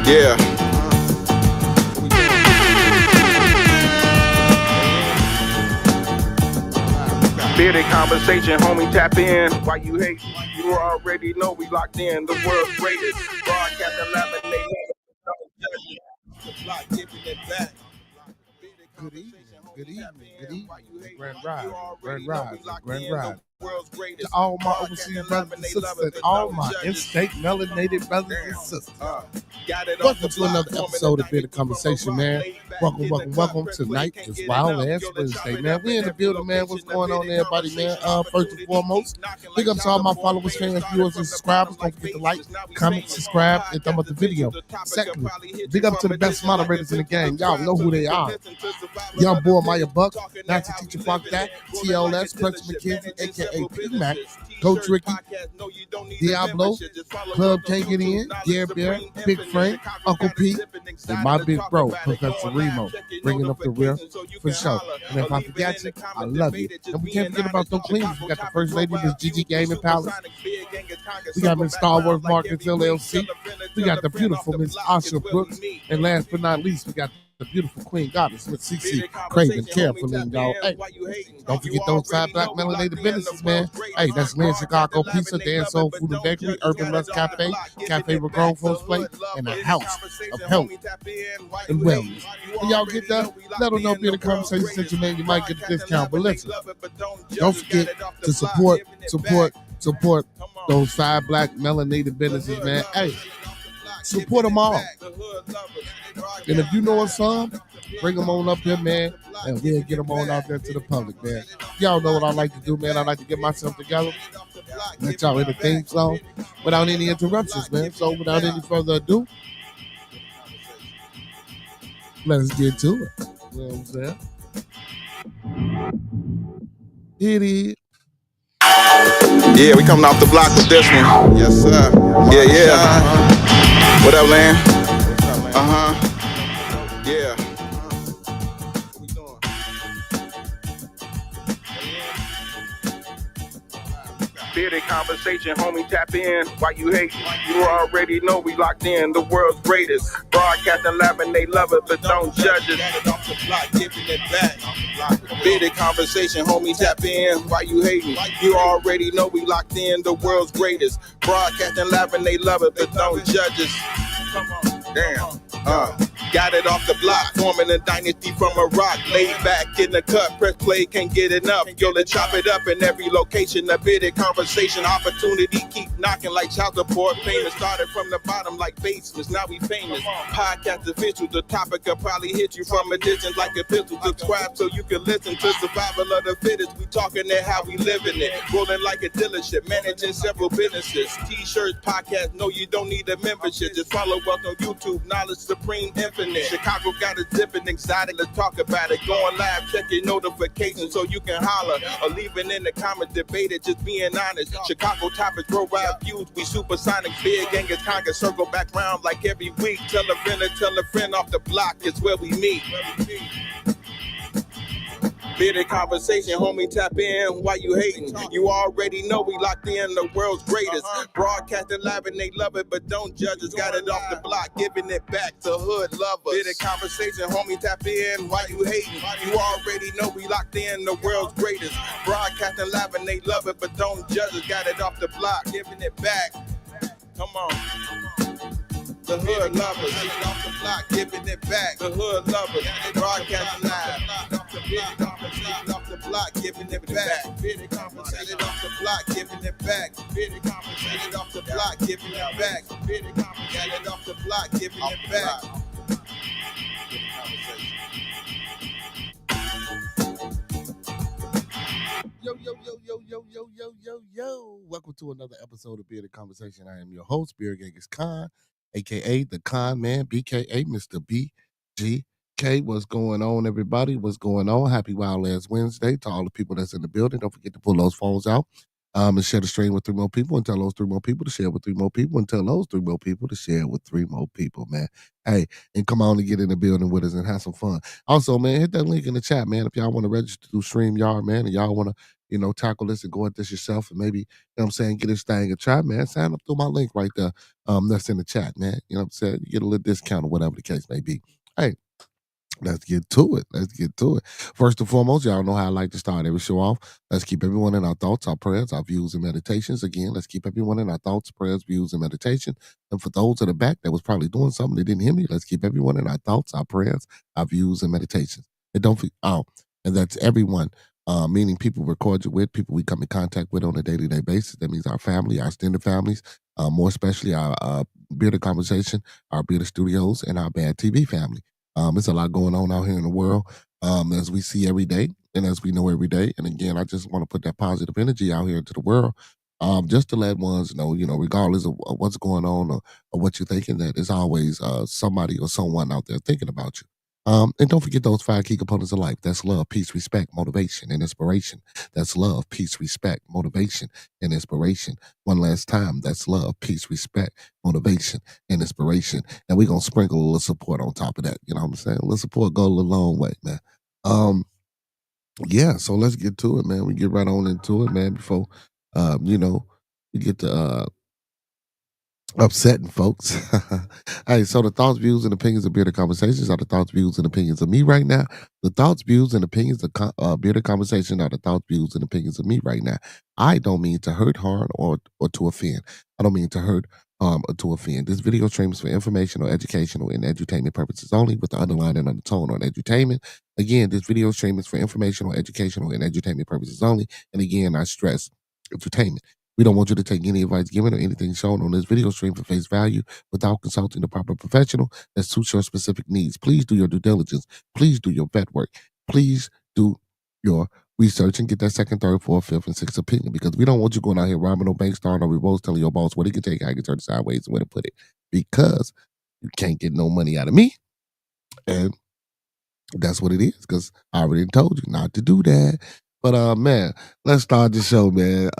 Yeah. Bearded conversation, homie, tap in. Why you hate? You already know we locked in. The world's greatest. Broadcast 11, they Good evening, good evening, good evening. Grand Rise, Grand Rise, Grand Rise. To all my overseas brothers and sisters and all my in-state melanated brothers and sisters. Welcome to another episode of Bearded Conversation, man. Welcome. Tonight is Wild Ass Wednesday, man. We in the building, man. What's going on, everybody, man? First and foremost, big up to all my followers, fans, viewers, and subscribers. Don't forget to like, comment, subscribe, and thumb up the video. Secondly, big up to the best moderators in the game. Y'all know who they are. Young boy Maya Buck, Nazi Teacher Fuck That, TLS, Preston McKenzie, aka P-Mac, Coach Ricky, Diablo, Club Can't Get In, Gary Bear, Big Frank, Uncle Pete, and my big bro, Professor Remo, bringing up the rear for sure. And if I forgot you, I love you. And we can't forget about those cleaners. We got the First Lady, Miss Gigi Gaming Palace. We got Miss Star Wars Markets LLC. We got the beautiful Miss Asha Brooks. And last but not least, we got the beautiful Queen Goddess with CC Craven carefully, y'all. Hey, don't forget those 5 black melanated businesses, man. Hey, that's Lynn Chicago Pizza, Dan Soul Food and Bakery, Urban Lust Cafe, Cafe with Grown Folks Plate, and a house of health and wellness. And y'all get that? Let them know if you're in the conversation section, man. You might get a discount. But listen, don't forget to support those 5 black melanated businesses, man. Hey, support them all. And if you know a song, bring them on up here, man, and we'll get them on out there to the public, man. Y'all know what I like to do, man. I like to get myself together, let y'all hear the theme song without any interruptions, man. So without any further ado, let's get to it. You know what I'm saying? It is. Yeah, we coming off the block with this one. Yes, sir. Yeah. What up, Lan? Yeah. Bearded conversation, homie, tap in. Why you hate? You already know we locked in. The world's greatest. Broadcast 11, they love it, but don't judge it. Bearded conversation, homie, tap in. Why you hating? You already know we locked in. The world's greatest. Broadcast 11, they love it, but don't judge us. Damn. Got it off the block, forming a dynasty from a rock. Laid back in the cut, press play, can't get enough. Yo, let's chop it up in every location. A bearded conversation, opportunity keep knocking like child support. Famous started from the bottom like basements, now we famous. Podcast official, the topic will probably hit you from a distance like a pistol. Subscribe so you can listen to survival of the fittest. We talking it how we living it. Rolling like a dealership, managing several businesses. T-shirts, podcast, no you don't need a membership. Just follow us on YouTube, Knowledge Supreme Infinite. Chicago got a zipping exotic, let's talk about it. Going live, check your notifications so you can holler. Or leaving in the comments, debate it, just being honest. Chicago topics, worldwide views, we supersonic. Big Angus Conga, circle back round like every week. Tell a friend off the block, it's where we meet. Bearded conversation, homie, tap in. Why you hating? You already know we locked in. The world's greatest. Broadcasting live and they love it, but don't judge us. Got it off the block, giving it back to hood lovers. Bearded conversation, homie, tap in. Why you hating? You already know we locked in. The world's greatest. Broadcasting live and they love it, but don't judge us. Got it off the block, giving it back. Come on. The hood lovers, off the block, giving it back. The hood lovers, broadcasting live. Off the block, giving it back. Bearded conversation off the block, giving it back. Bearded conversation off the block, giving it back. Bearded conversation off the block, giving it back. Yo. Welcome to another episode of Bearded Conversation. I am your host, BEARDEDBUCKZ Con, a.k.a. the Con Man, BKA Mr. BGK. What's going on, everybody? What's going on? Happy Wild Ass Wednesday to all the people that's in the building. Don't forget to pull those phones out and share the stream with 3 more people, and tell those 3 more people to share with 3 more people, and tell those 3 more people to share with 3 more people, man. Hey, and come on and get in the building with us and have some fun. Also, man, hit that link in the chat, man. If y'all want to register through StreamYard, man, and y'all want to tackle this and go at this yourself and maybe, I'm saying, get this thing a try, man, sign up through my link right there. That's in the chat, man. You know what I'm saying? You get a little discount or whatever the case may be. Hey, let's get to it. Let's get to it. First and foremost, y'all know how I like to start every show off. Let's keep everyone in our thoughts, our prayers, our views, and meditations. Again, let's keep everyone in our thoughts, prayers, views, and meditation. And for those in the back that was probably doing something they didn't hear me, let's keep everyone in our thoughts, our prayers, our views, and meditations. And don't forget, and that's everyone, meaning people we record you with, people we come in contact with on a day-to-day basis. That means our family, our extended families, more especially our Bearded Conversation, our Bearded Studios, and our Bad TV family. It's a lot going on out here in the world, as we see every day and as we know every day. And again, I just want to put that positive energy out here into the world, just to let ones know, regardless of what's going on or what you're thinking, that there's always somebody or someone out there thinking about you. And don't forget those 5 key components of life. That's love, peace, respect, motivation, and inspiration. That's love, peace, respect, motivation, and inspiration. One last time, that's love, peace, respect, motivation, and inspiration. And we're gonna sprinkle a little support on top of that. You know what I'm saying? A little support goes a long way, man. Um, yeah, so let's get to it, man. We get right on into it, man, before we get to upsetting folks. Hey, so the thoughts, views, and opinions of Bearded Conversations are the thoughts, views, and opinions of me right now. The thoughts, views, and opinions of Bearded Conversation are the thoughts, views, and opinions of me right now. I don't mean to hurt, harm, or to offend. I don't mean to hurt, or to offend. This video stream is for informational, educational, and edutainment purposes only, with the underlying undertone on edutainment. Again, this video stream is for informational, educational, and edutainment purposes only. And again, I stress entertainment. We don't want you to take any advice given or anything shown on this video stream for face value without consulting the proper professional that suits your specific needs. Please do your due diligence. Please do your vet work. Please do your research and get that second, third, fourth, fifth, and sixth opinion, because we don't want you going out here robbing no bank, starting no revolts, telling your boss what he can take, how he can turn it sideways, and where to put it, because you can't get no money out of me. And that's what it is, because I already told you not to do that. But man, let's start the show, man.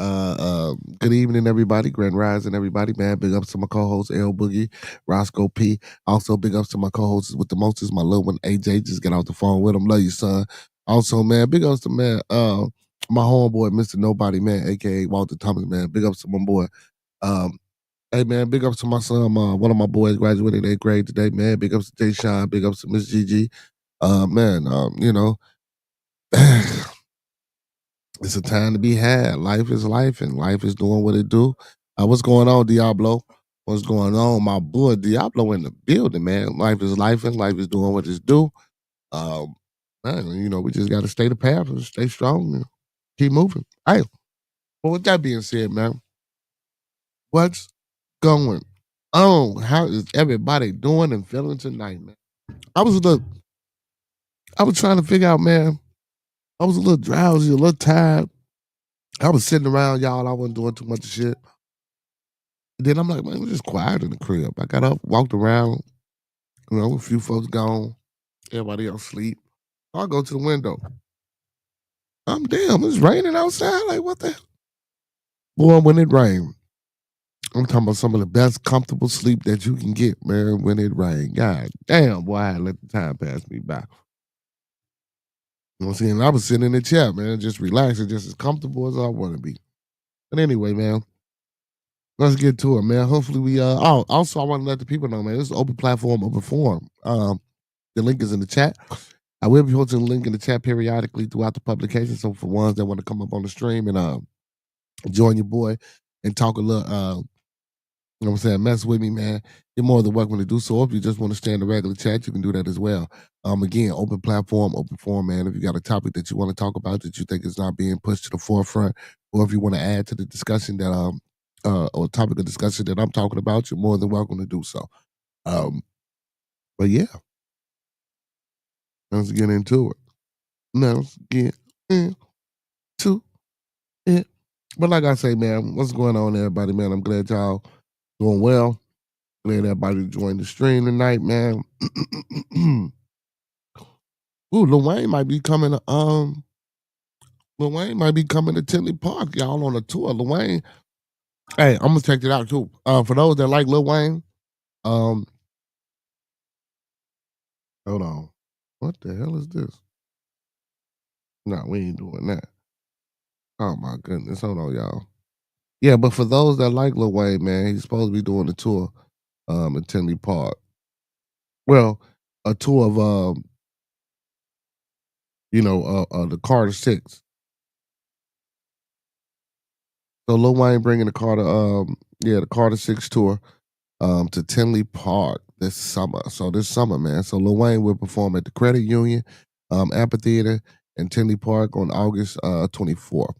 Good evening, everybody. Grand Rising, everybody, man. Big ups to my co-host L Boogie, Roscoe P. Also, big ups to my co-hosts with the mostest, my little one AJ. Just get off the phone with him. Love you, son. Also, man, big ups to my homeboy, Mr. Nobody, man, aka Walter Thomas, man. Big ups to my boy. Hey man, big ups to my son. One of my boys graduated 8th grade today, man. Big ups to Jay Sean. Big ups to Miss Gigi. Man, it's a time to be had. Life is life, and life is doing what it do. What's going on, Diablo? What's going on, my boy Diablo in the building, man? Life is life, and life is doing what it's do. Man, we just got to stay the path and stay strong and keep moving. Hey, well, with that being said, man, what's going on? How is everybody doing and feeling tonight, man? I was trying to figure out, man. I was a little drowsy, a little tired. I was sitting around, y'all. I wasn't doing too much shit. Then I'm like, man, it's just quiet in the crib. I got up, walked around, a few folks gone, everybody else sleep. I go to the window. I'm damn, it's raining outside. Like, what the hell? Boy, when it rained, I'm talking about some of the best comfortable sleep that you can get, man, when it rained. God damn, boy, I had let the time pass me by. You know what I'm saying? I was sitting in the chair, man, just relaxing, just as comfortable as I want to be. But anyway, man, let's get to it, man. Hopefully we also I want to let the people know, man, this is an open platform, open forum. The link is in the chat. I will be posting a link in the chat periodically throughout the publication. So for ones that want to come up on the stream and join your boy and talk a little you know what I'm saying, mess with me, man, you're more than welcome to do so. If you just want to stay in the regular chat, you can do that as well. Again, open platform, open forum, man. If you got a topic that you want to talk about that you think is not being pushed to the forefront, or if you want to add to the discussion that or topic of discussion that I'm talking about, you're more than welcome to do so. But yeah, let's get into it. Let's get into it. But like I say, man, what's going on, everybody, man? I'm glad y'all doing well. Glad everybody joined the stream tonight, man. Ooh, Lil Wayne might be coming to Tinley Park, y'all, on a tour. Lil Wayne. Hey, I'm gonna check it out too. For those that like Lil Wayne, hold on. What the hell is this? No, we ain't doing that. Oh my goodness. Hold on, y'all. Yeah, but for those that like Lil Wayne, man, he's supposed to be doing a tour in Tinley Park. Well, a tour of the Carter Six. So Lil Wayne bringing the Carter Six tour to Tinley Park this summer. So this summer, man. So Lil Wayne will perform at the Credit Union Amphitheater in Tinley Park on August 24th.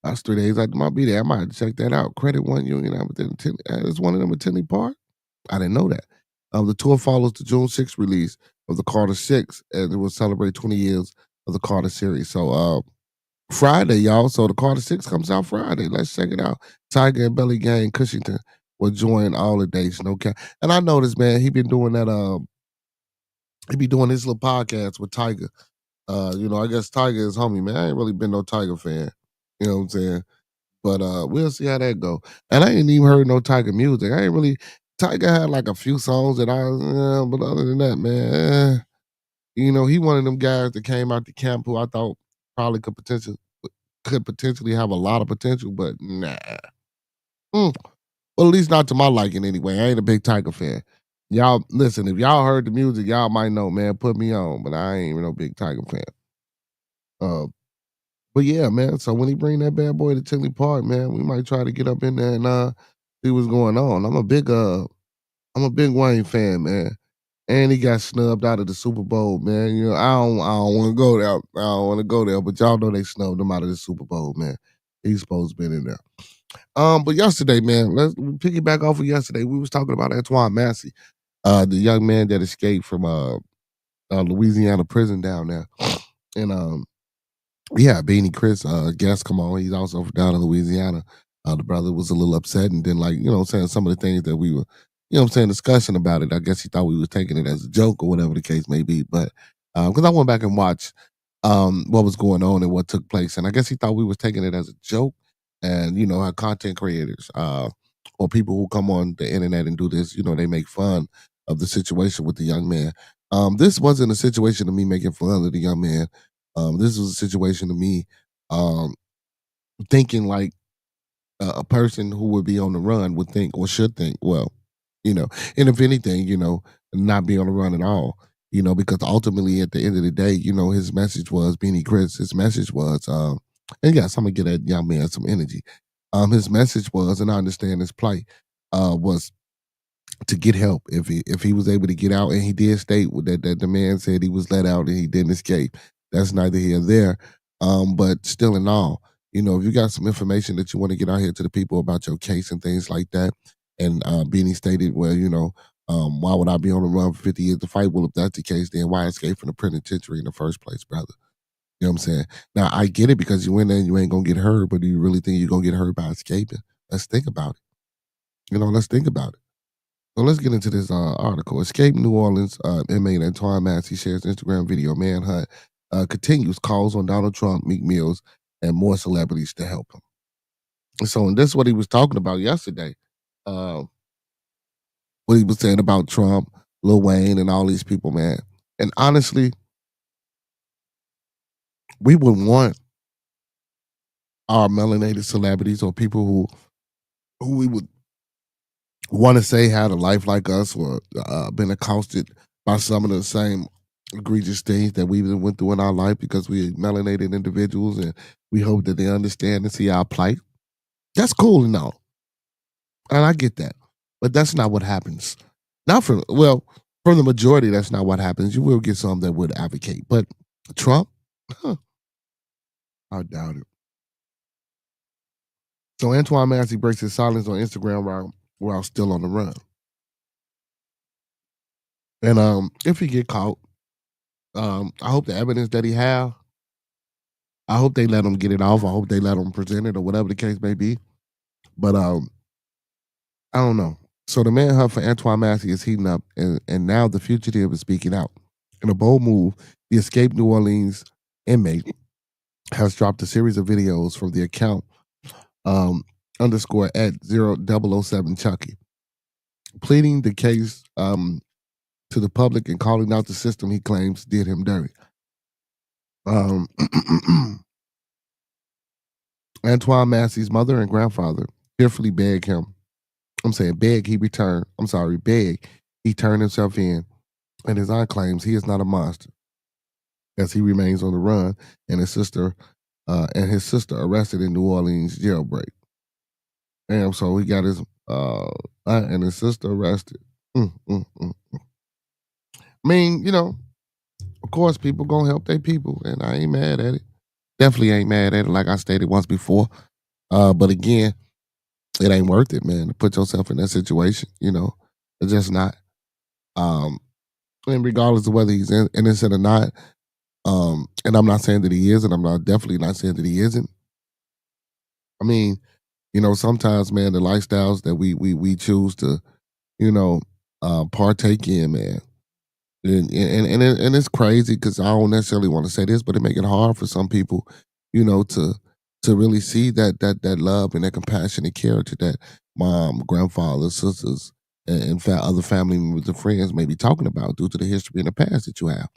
That's 3 days after my be there. I might have to check that out. Credit One Union Amphitheater. Is one of them at Tinley Park? I didn't know that. The tour follows the June 6th release of the Carter 6, and it will celebrate 20 years of the Carter series. So Friday, y'all. So the Carter 6 comes out Friday. Let's check it out. Tiger and Belly Gang Cushington will join all the dates. Okay. And I noticed, man, he been doing that he be doing his little podcast with Tiger. I guess Tiger is homie, man. I ain't really been no Tiger fan. You know what I'm saying? But we'll see how that go. And I ain't even heard no Tiger music. I ain't really Tiger had like a few songs that but other than that, man, he one of them guys that came out the camp who I thought probably could potentially have a lot of potential, but nah. Mm. Well, at least not to my liking anyway. I ain't a big Tiger fan. Y'all listen, if y'all heard the music, y'all might know, man. Put me on, but I ain't no big Tiger fan. Uh, but yeah, man. So when he bring that bad boy to Tinley Park, man, we might try to get up in there and see what's going on. I'm a big Wayne fan, man. And he got snubbed out of the Super Bowl, man. I don't want to go there. I don't want to go there, but y'all know they snubbed him out of the Super Bowl, man. He's supposed to be in there. But yesterday, man, let's piggyback off of yesterday. We was talking about Antoine Massey, the young man that escaped from Louisiana prison down there, and yeah, Beanie Chris, guest come on. He's also from down in Louisiana. The brother was a little upset and then saying some of the things that we were, discussing about it. I guess he thought we was taking it as a joke or whatever the case may be. But because I went back and watched what was going on and what took place, and I guess he thought we was taking it as a joke. And our content creators or people who come on the internet and do this, they make fun of the situation with the young man. This wasn't a situation of me making fun of the young man. This was a situation of me um, thinking like a person who would be on the run would think or should think, well, and if anything, not be on the run at all, because ultimately at the end of the day, his message was Beanie Chris, his message was, and yes, I'm gonna get that young man some energy. His message was, and I understand his plight, was to get help if he was able to get out, and he did state that the man said he was let out and he didn't escape. That's neither here nor there. But still in all, if you got some information that you want to get out here to the people about your case and things like that, and Beanie stated, well, why would I be on the run for 50 years to fight? Well, if that's the case, then why escape from the penitentiary in the first place, brother? You know what I'm saying? Now I get it because you in there and you ain't gonna get hurt, but do you really think you're gonna get hurt by escaping? Let's think about it. Let's think about it. So let's get into this article. Escape New Orleans inmate Antoine Massey shares Instagram video. Manhunt continues, calls on Donald Trump, Meek Mills, and more celebrities to help him. And this is what he was talking about yesterday. Uh, what he was saying about Trump, Lil Wayne, and all these people, man. And honestly, we would want our melanated celebrities or people who we would want to say had a life like us or been accosted by some of the same egregious things that we even went through in our life because we're melanated individuals and we hope that they understand and see our plight. That's cool and all. And I get that. But that's not what happens. Not for, well, from the majority, that's not what happens. You will get some that would advocate. But Trump, huh, I doubt it. So Antoine Massey breaks his silence on Instagram while still on the run. And if he get caught, I hope the evidence that he have, I hope they let him get it off. I hope they let him present it or whatever the case may be. But I don't know. So the manhunt for Antoine Massey is heating up, and now the fugitive is speaking out. In a bold move, the escaped New Orleans inmate has dropped a series of videos from the account underscore at 0007 Chucky, pleading the case to the public and calling out the system he claims did him dirty. Um, Antoine Massey's mother and grandfather tearfully beg him. I'm saying beg he return. I'm sorry, beg he turn himself in. And his aunt claims he is not a monster as he remains on the run and his sister arrested in New Orleans jailbreak. And so he got his aunt and his sister arrested. I mean, of course, people gonna help their people, and I ain't mad at it. Definitely ain't mad at it, like I stated once before. But again, it ain't worth it, man, to put yourself in that situation. It's just not. Um, and regardless of whether he's innocent or not, and I'm not saying that he is, and I'm definitely not saying that he isn't. I mean, sometimes, man, the lifestyles that we choose to, partake in, man. And it's crazy because I don't necessarily want to say this, but it make it hard for some people, to really see that love and that compassion and character that mom, grandfather, sisters, and in fact other family members and friends may be talking about due to the history and the past that you have.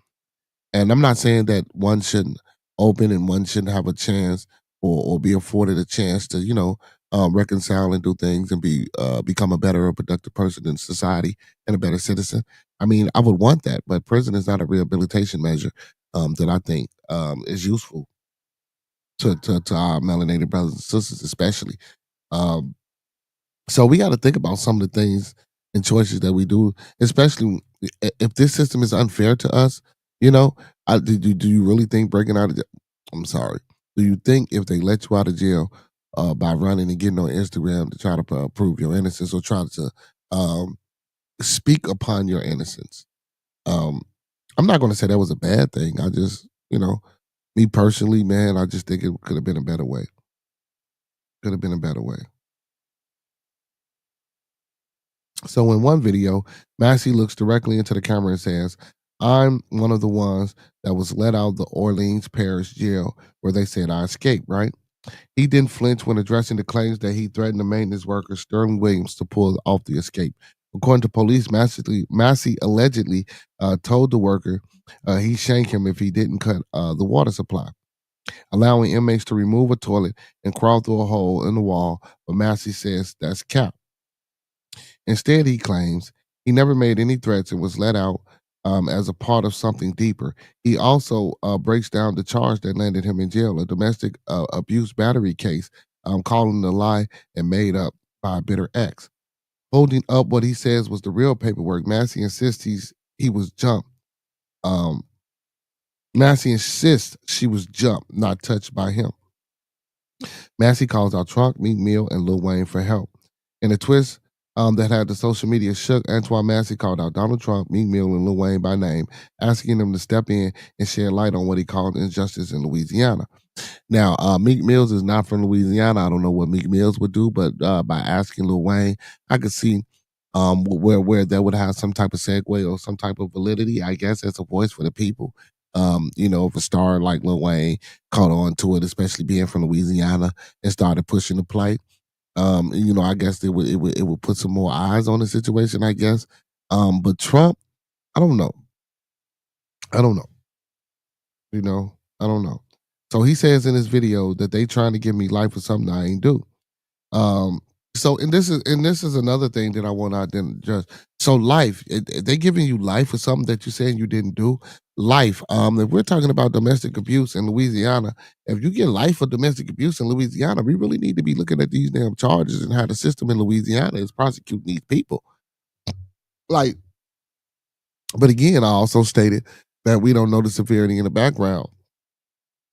And I'm not saying that one shouldn't open and one shouldn't have a chance or be afforded a chance to, reconcile and do things and become a better or productive person in society and a better citizen. I mean, I would want that, but prison is not a rehabilitation measure that I think is useful to our melanated brothers and sisters, especially. Um, so we got to think about some of the things and choices that we do, especially if this system is unfair to us. You know, do you really think breaking out of jail? I'm sorry. Do you think if they let you out of jail by running and getting on Instagram to try to prove your innocence or try to um, speak upon your innocence? Um, I'm not going to say that was a bad thing. I just, me personally, man, I just think it could have been a better way. Could have been a better way. So in one video, Massey looks directly into the camera and says, I'm one of the ones that was let out of the Orleans Parish jail where they said I escaped, right? He didn't flinch when addressing the claims that he threatened the maintenance worker Sterling Williams to pull off the escape. According to police, Massey allegedly told the worker he'd shank him if he didn't cut the water supply, allowing inmates to remove a toilet and crawl through a hole in the wall. But Massey says that's cap. Instead, he claims he never made any threats and was let out as a part of something deeper. He also breaks down the charge that landed him in jail, a domestic abuse battery case, calling the lie and made up by a bitter ex. Holding up what he says was the real paperwork, Massey insists he was jumped. Um, Massey insists she was jumped, not touched by him. Massey calls out Trump, Meek Mill, and Lil Wayne for help. In a twist that had the social media shook, Antoine Massey called out Donald Trump, Meek Mill, and Lil Wayne by name, asking them to step in and shed light on what he called injustice in Louisiana. Now, Meek Mills is not from Louisiana. I don't know what Meek Mills would do, but by asking Lil Wayne, I could see where that would have some type of segue or some type of validity, I guess, as a voice for the people. If a star like Lil Wayne caught on to it, especially being from Louisiana, and started pushing the plight. I guess it would put some more eyes on the situation, I guess. But Trump, I don't know. I don't know. I don't know. So he says in his video that they trying to give me life for something I ain't do. Um, so this is another thing that I want to identify. So life, they giving you life for something that you're saying you didn't do. Life. If we're talking about domestic abuse in Louisiana, if you get life for domestic abuse in Louisiana, we really need to be looking at these damn charges and how the system in Louisiana is prosecuting these people. Like, but again, I also stated that we don't know the severity in the background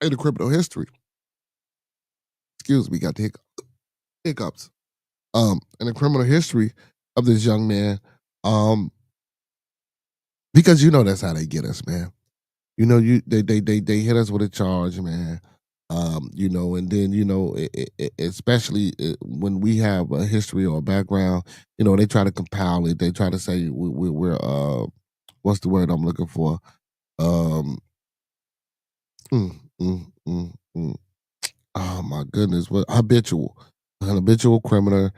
and the criminal history. Excuse me, got the hiccups. In the criminal history of this young man, because that's how they get us, man. They hit us with a charge, man. And then especially when we have a history or a background, they try to compile it. They try to say we're what's the word I'm looking for? Um, mm, mm, mm, mm. Oh my goodness, what habitual, an habitual criminal.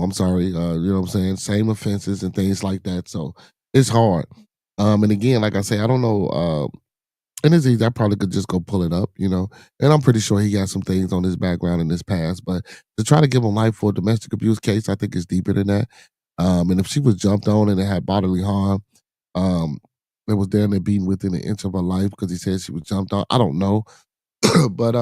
I'm sorry, you know what I'm saying? Same offenses and things like that. So it's hard. And again, like I say, I don't know. And it's easy. I probably could just go pull it up, and I'm pretty sure he got some things on his background in his past. But to try to give him life for a domestic abuse case, I think is deeper than that. And if she was jumped on and it had bodily harm, um, it was down there being within an inch of her life because he said she was jumped on. I don't know. But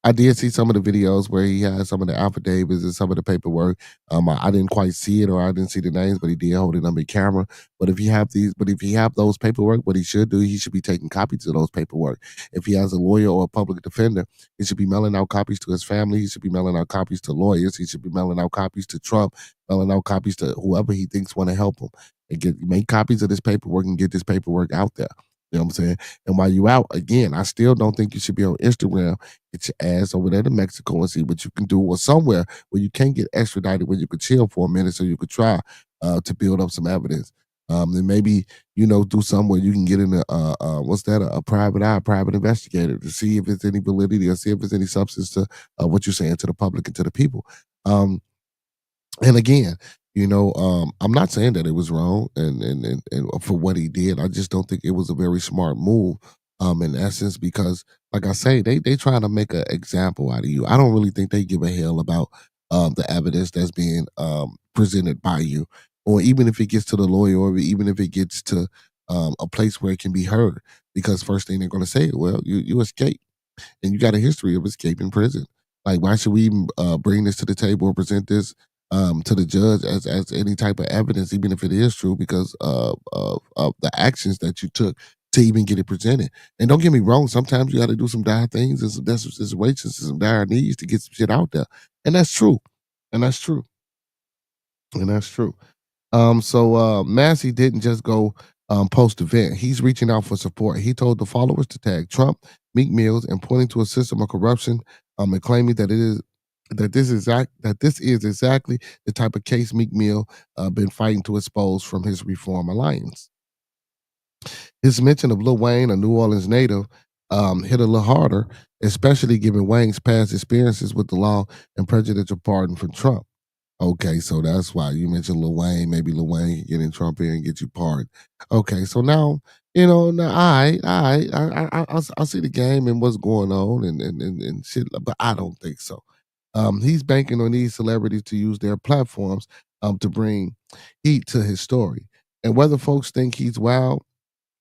I did see some of the videos where he had some of the affidavits and some of the paperwork. I didn't quite see it or I didn't see the names, but he did hold it on the camera. But if he have those paperwork, what he should do, he should be taking copies of those paperwork. If he has a lawyer or a public defender, he should be mailing out copies to his family. He should be mailing out copies to lawyers. He should be mailing out copies to Trump, mailing out copies to whoever he thinks want to help him, and make copies of this paperwork and get this paperwork out there. You know what I'm saying? And while you out, again, I still don't think you should be on Instagram. Get your ass over there to Mexico and see what you can do, or somewhere where you can't get extradited, where you could chill for a minute so you could try to build up some evidence. And maybe, do something where you can get in a private eye, private investigator to see if there's any validity or see if there's any substance to what you're saying to the public and to the people. And again, I'm not saying that it was wrong and for what he did. I just don't think it was a very smart move, in essence, because like I say, they trying to make an example out of you. I don't really think they give a hell about the evidence that's being presented by you, or even if it gets to the lawyer, or even if it gets to a place where it can be heard. Because first thing they're going to say, well, you escaped and you got a history of escaping prison. Like, why should we even bring this to the table or present this to the judge as any type of evidence, even if it is true, because of the actions that you took to even get it presented? And don't get me wrong, sometimes you got to do some dire things and some desperate situations and some dire needs to get some shit out there, and that's true, and that's true, and that's true. So Massey didn't just go post event. He's reaching out for support. He told the followers to tag Trump, Meek Mills, and pointing to a system of corruption, and claiming that this is exactly the type of case Meek Mill been fighting to expose from his Reform Alliance. His mention of Lil Wayne, a New Orleans native, hit a little harder, especially given Wayne's past experiences with the law and presidential pardon from Trump. Okay, so that's why you mentioned Lil Wayne. Maybe Lil Wayne can get in Trump here and get you pardoned. Okay, so now now I see the game and what's going on and shit, but I don't think so. He's banking on these celebrities to use their platforms to bring heat to his story. And whether folks think he's wild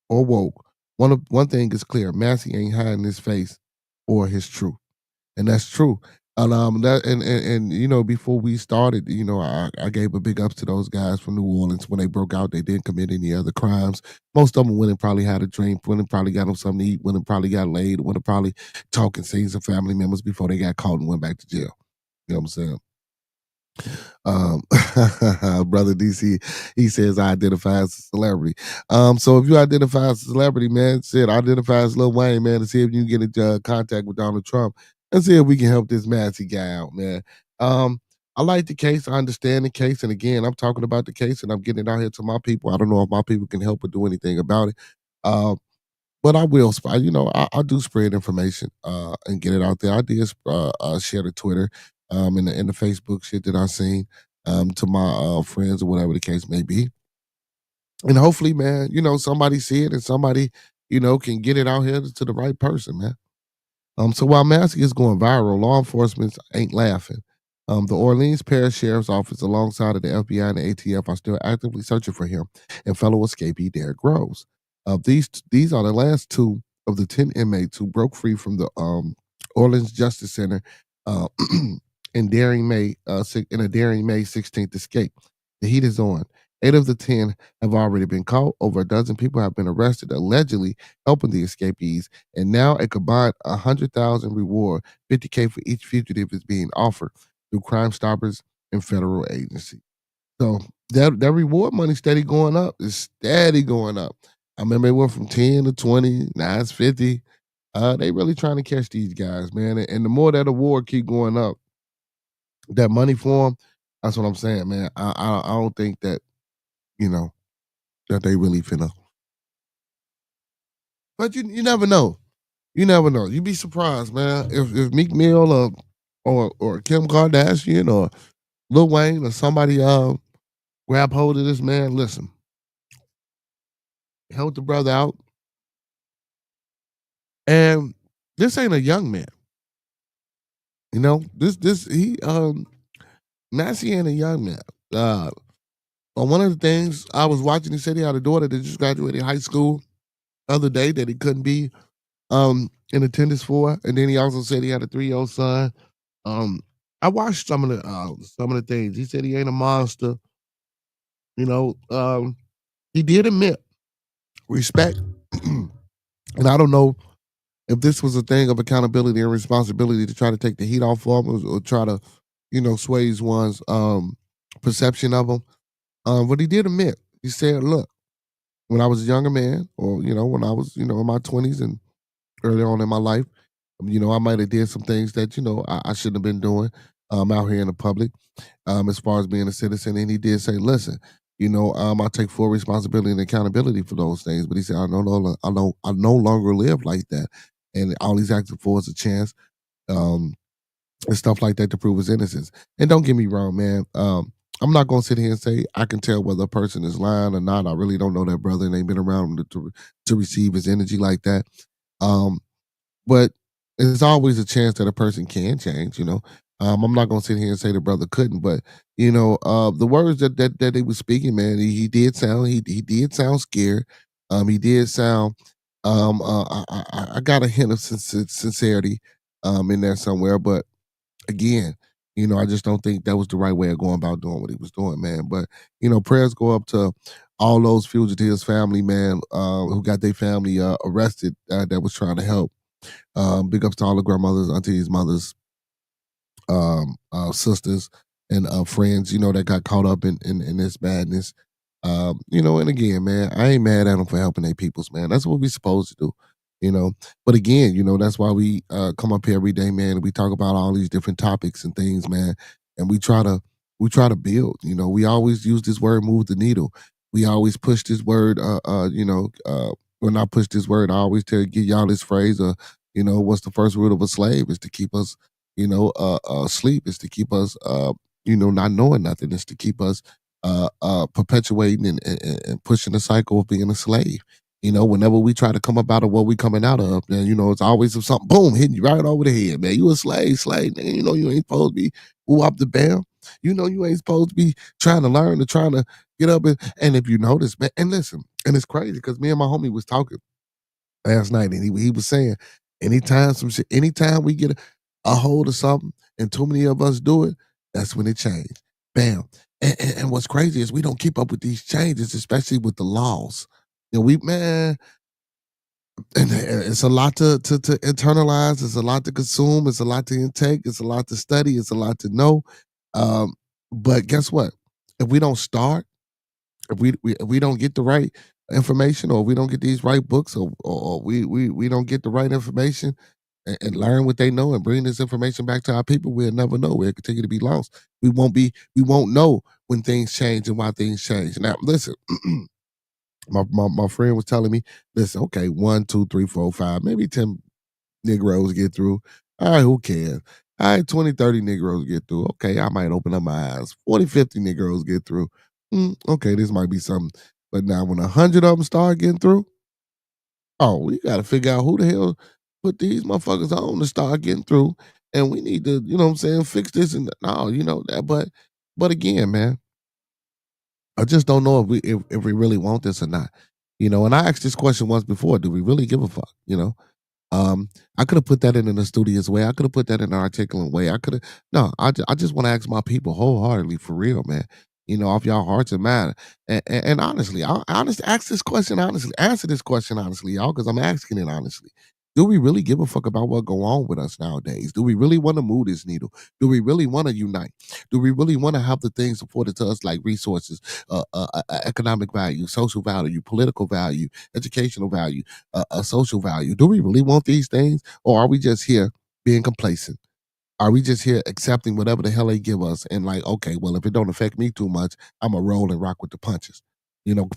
or woke, one thing is clear: Massey ain't hiding his face or his truth, and that's true. And before we started, I gave a big ups to those guys from New Orleans. When they broke out, they didn't commit any other crimes. Most of them went and probably had a drink, went and probably got them something to eat, went and probably got laid, went and probably talk and see some family members before they got caught and went back to jail. You know what I'm saying? Um, brother DC, he says I identify as a celebrity. So if you identify as a celebrity, man, shit, identify as Lil Wayne, man, to see if you can get in contact with Donald Trump and see if we can help this Massey guy out, man. I like the case. I understand the case. And again, I'm talking about the case and I'm getting it out here to my people. I don't know if my people can help or do anything about it. Um, but I will, I do spread information and get it out there. I did share the Twitter and the Facebook shit that I seen to my friends or whatever the case may be. And hopefully, man, somebody see it and somebody, can get it out here to the right person, man. So while Massey is going viral, law enforcement ain't laughing. The Orleans Parish Sheriff's Office, alongside of the FBI and the ATF, are still actively searching for him and fellow escapee Derrick Rose. These are the last two of the 10 inmates who broke free from the Orleans Justice Center uh, in a daring May 16th escape. The heat is on. 8 of the 10 have already been caught. Over a dozen people have been arrested, allegedly helping the escapees, and now a combined 100,000 reward, 50K for each fugitive, is being offered through Crime Stoppers and federal agencies. So that reward money steady going up. It's steady going up. I remember it went from 10 to 20, now it's 50. They really trying to catch these guys, man. And the more that award keep going up, that money for them, that's what I'm saying, man. I don't think that, you know, that they really finna. But you never know. You never know. You'd be surprised, man. If Meek Mill or Kim Kardashian or Lil Wayne or somebody grab hold of this, man, listen, help the brother out. And this ain't a young man. You know, Massey ain't a young man. One of the things I was watching, he said he had a daughter that just graduated high school the other day that he couldn't be in attendance for, and then he also said he had a 3-year-old son. Um, I watched some of the things. He said he ain't a monster. You know, he did admit respect, and I don't know if this was a thing of accountability and responsibility to try to take the heat off of him or try to, sway one's perception of him. But he did admit. He said, "Look, when I was a younger man, or when I was, in my 20s and early on in my life, I might have did some things that I shouldn't have been doing out here in the public, as far as being a citizen." And he did say, "Listen, I take full responsibility and accountability for those things." But he said, I no longer live like that, and all he's asking for is a chance." Um, and stuff like that to prove his innocence. And don't get me wrong, man. I'm not gonna sit here and say I can tell whether a person is lying or not. I really don't know that brother and ain't been around him to receive his energy like that. Um, but there's always a chance that a person can change. I'm not gonna sit here and say the brother couldn't, but the words that he was speaking, man, he did sound he did sound scared. He did sound. I got a hint of sincerity in there somewhere, but again, I just don't think that was the right way of going about doing what he was doing, man. But prayers go up to all those fugitives' family, man, who got their family arrested that was trying to help. Big ups to all the grandmothers, aunties, mothers, sisters, and friends, that got caught up in this madness. And again, man, I ain't mad at them for helping their peoples, man. That's what we supposed to do, you know. But again, that's why we come up here every day, man, and we talk about all these different topics and things, man. And we try to build. We always use this word "move the needle." We always push this word. When I push this word, I always give y'all this phrase. What's the first root of a slave is to keep us, sleep. Is to keep us, not knowing nothing. Is to keep us perpetuating and pushing the cycle of being a slave. Whenever we try to come up out of what we coming out of, man, it's always something, boom, hitting you right over the head, man. You a slave, man. You ain't supposed to be up the bam. You ain't supposed to be trying to learn or trying to get up. And if you notice, man, and listen, and it's crazy because me and my homie was talking last night, and he was saying, anytime we get a hold of something, and too many of us do it, that's when it changed. Bam. And what's crazy is we don't keep up with these changes, especially with the laws. We man, and it's a lot to internalize. It's a lot to consume. It's a lot to intake. It's a lot to study. It's a lot to know. Um, but guess what? If we don't start, if we don't get the right information, or we don't get these right books, or we don't get the right information and learn what they know and bring this information back to our people, we'll never know. We'll continue to be lost. We won't know when things change and why things change. Now, listen, my friend was telling me, listen, okay, 1, 2, 3, 4, 5, maybe 10 Negroes get through. All right, who cares? All right, 20, 30 Negroes get through. Okay, I might open up my eyes. 40, 50 Negroes get through. Okay, this might be something. But now when 100 of them start getting through, oh, we got to figure out who the hell put these motherfuckers on to start getting through. And we need to, fix this and no, that. But again, man, I just don't know if we really want this or not. And I asked this question once before: do we really give a fuck? I could have put that in a studious way. I could have put that in an articulate way. I could have. No, I just want to ask my people wholeheartedly, for real, man. Off y'all hearts and mind. And honestly, I honestly ask this question honestly. Answer this question honestly, y'all, because I'm asking it honestly. Do we really give a fuck about what go on with us nowadays? Do we really want to move this needle? Do we really want to unite? Do we really want to have the things afforded to us like resources, economic value, social value, political value, educational value, social value? Do we really want these things, or are we just here being complacent? Are we just here accepting whatever the hell they give us and like, okay, well, if it don't affect me too much, I'm a roll and rock with the punches,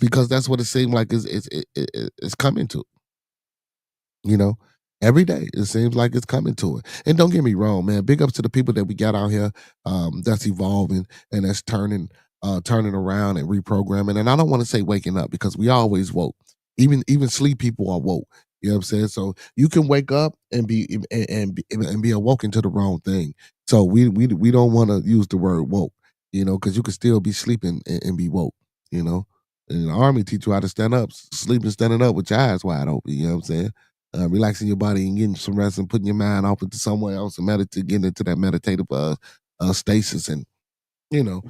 because that's what it seemed like it's coming to. you know. Every day it seems like it's coming to it. And don't get me wrong, man. Big ups to the people that we got out here that's evolving and that's turning around and reprogramming. And I don't want to say waking up because we always woke. Even sleep people are woke. You know what I'm saying? So you can wake up and be awoken to the wrong thing. So we don't want to use the word woke, because you can still be sleeping and be woke. You know, in the army teach you how to stand up, sleeping, standing up with your eyes wide open. You know what I'm saying? Relaxing your body and getting some rest and putting your mind off into somewhere else and meditate, getting into that meditative stasis and you know.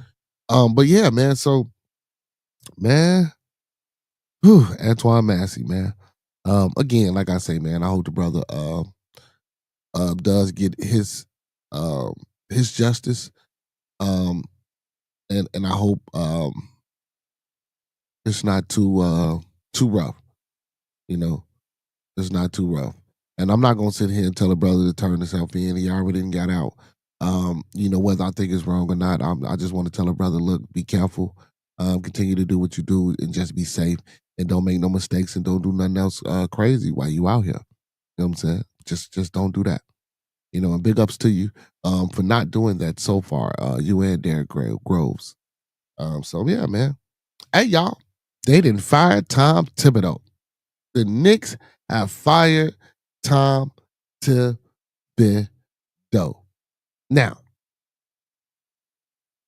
But yeah, man. So man, Antoine Massey, man. Again, like I say, man, I hope the brother does get um his justice. Um and I hope it's not too rough, you know. It's not too rough. And I'm not gonna sit here and tell a brother to turn himself in. He already didn't got out. Whether I think it's wrong or not, I just want to tell a brother, look, be careful. Continue to do what you do and just be safe and don't make no mistakes and don't do nothing else crazy while you out here. You know what I'm saying? Just don't do that. And big ups to you for not doing that so far. You and Derek Groves. So yeah, man. Hey y'all, they didn't fire Tom Thibodeau. The Knicks have fired Tom Thibodeau. Now,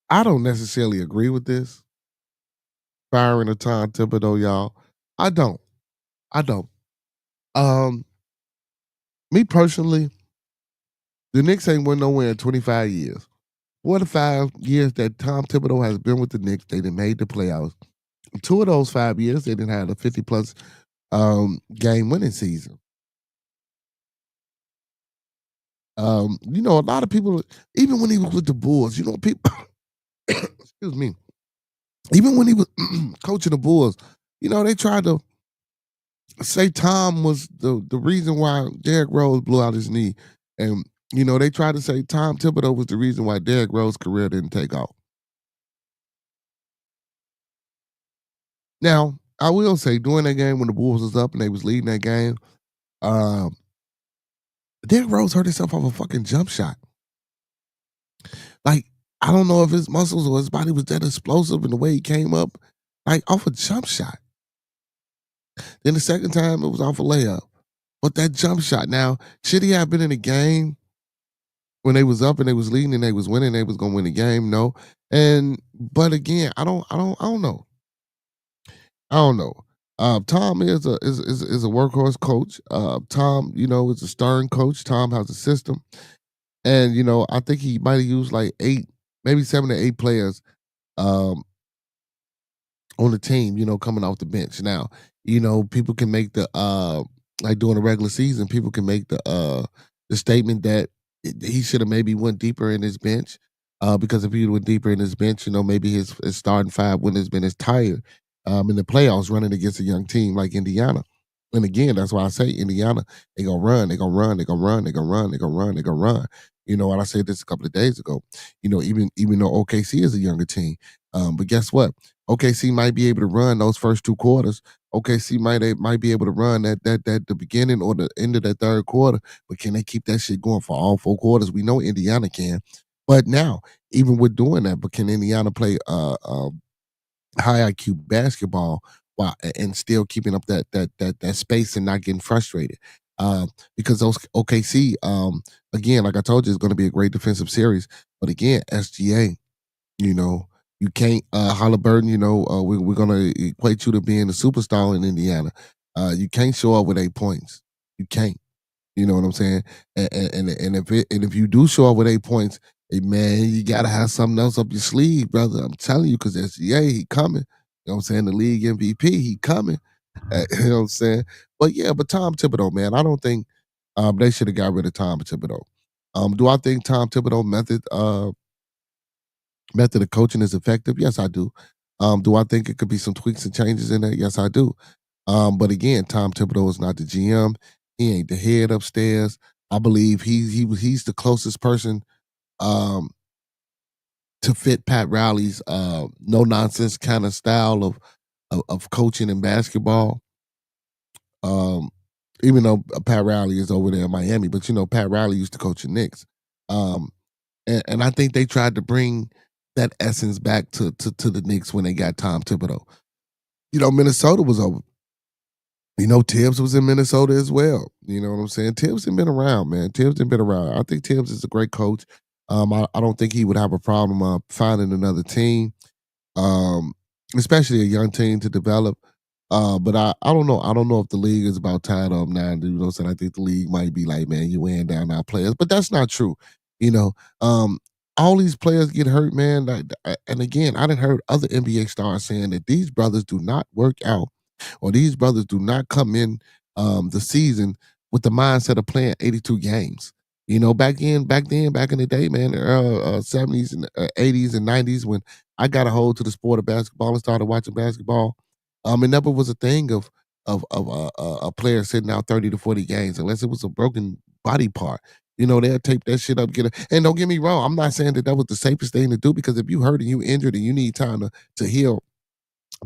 I don't necessarily agree with this firing of Tom Thibodeau, y'all. I don't. I don't. Um, Me personally, the Knicks ain't won nowhere in 25 years. 4 to 5 years that Tom Thibodeau has been with the Knicks, they done made the playoffs. 2 of those 5 years, they didn't have a 50 plus game winning season. A lot of people, even when he was with the Bulls, people, excuse me, even when he was coaching the Bulls, they tried to say Tom was the reason why Derrick Rose blew out his knee. And, they tried to say Tom Thibodeau was the reason why Derrick Rose's career didn't take off. Now, I will say during that game when the Bulls was up and they was leading that game, um, Derrick Rose hurt himself off a fucking jump shot. Like, I don't know if his muscles or his body was that explosive in the way he came up, like off a jump shot. Then the second time it was off a layup. But that jump shot, now, should he have been in the game when they was up and they was leading and they was winning, they was gonna win the game? No. But again, I don't know. I don't know. Tom is a workhorse coach. Tom, is a stern coach. Tom has a system. And I think he might have used like 8, maybe 7 to 8 players um on the team, coming off the bench. Now, people can make the like during the regular season, people can make the statement that he should have maybe went deeper in his bench. Because if he went deeper in his bench, maybe his starting five wouldn't have been as tired in the playoffs running against a young team like Indiana. And again, that's why I say Indiana, they gonna run, they gonna run, they gonna run, they gonna run, they gonna run, they gonna run. And I said this a couple of days ago. Even though OKC is a younger team, but guess what? OKC might be able to run those first 2 quarters. OKC might be able to run that the beginning or the end of that third quarter, but can they keep that shit going for all 4 quarters? We know Indiana can. But now, even with doing that, but can Indiana play high IQ basketball while and still keeping up that space and not getting frustrated? Because those OKC, again, like I told you, it's going to be a great defensive series. But again, SGA, you know, you can't Halliburton. We're gonna equate you to being a superstar in Indiana. You can't show up with 8 points. You can't. You know what I'm saying? And if you do show up with 8 points, hey man, you gotta have something else up your sleeve, brother. I'm telling you, because SGA, he coming. You know what I'm saying? The league MVP, he coming. You know what I'm saying? But Tom Thibodeau, man, I don't think they should have got rid of Tom Thibodeau. Do I think Tom Thibodeau method of coaching is effective? Yes, I do. Do I think it could be some tweaks and changes in there? Yes, I do. But again, Tom Thibodeau is not the GM. He ain't the head upstairs. I believe he's the closest person um, to fit Pat Riley's no nonsense kind of style of coaching in basketball. Um, Even though Pat Riley is over there in Miami, but Pat Riley used to coach the Knicks. Um, and I think they tried to bring that essence back to the Knicks when they got Tom Thibodeau. Minnesota was over. Tibbs was in Minnesota as well. You know what I'm saying? Tibbs has been around, man. Tibbs has been around. I think Tibbs is a great coach. I don't think he would have a problem finding another team, um, especially a young team to develop. But I don't know. I don't know if the league is about tied up now. You know what I'm saying? I think the league might be like, man, you weighing down our players, but that's not true. You know, um, all these players get hurt, man. And again, I didn't heard other NBA stars saying that these brothers do not work out, or these brothers do not come in the season with the mindset of playing 82 games. Back in the day, man, the 70s and 80s and 90s, when I got a hold to the sport of basketball and started watching basketball. It never was a thing of a player sitting out 30 to 40 games unless it was a broken body part. They'll tape that shit up, get it. And don't get me wrong, I'm not saying that that was the safest thing to do, because if you hurt and you injured and you need time to heal,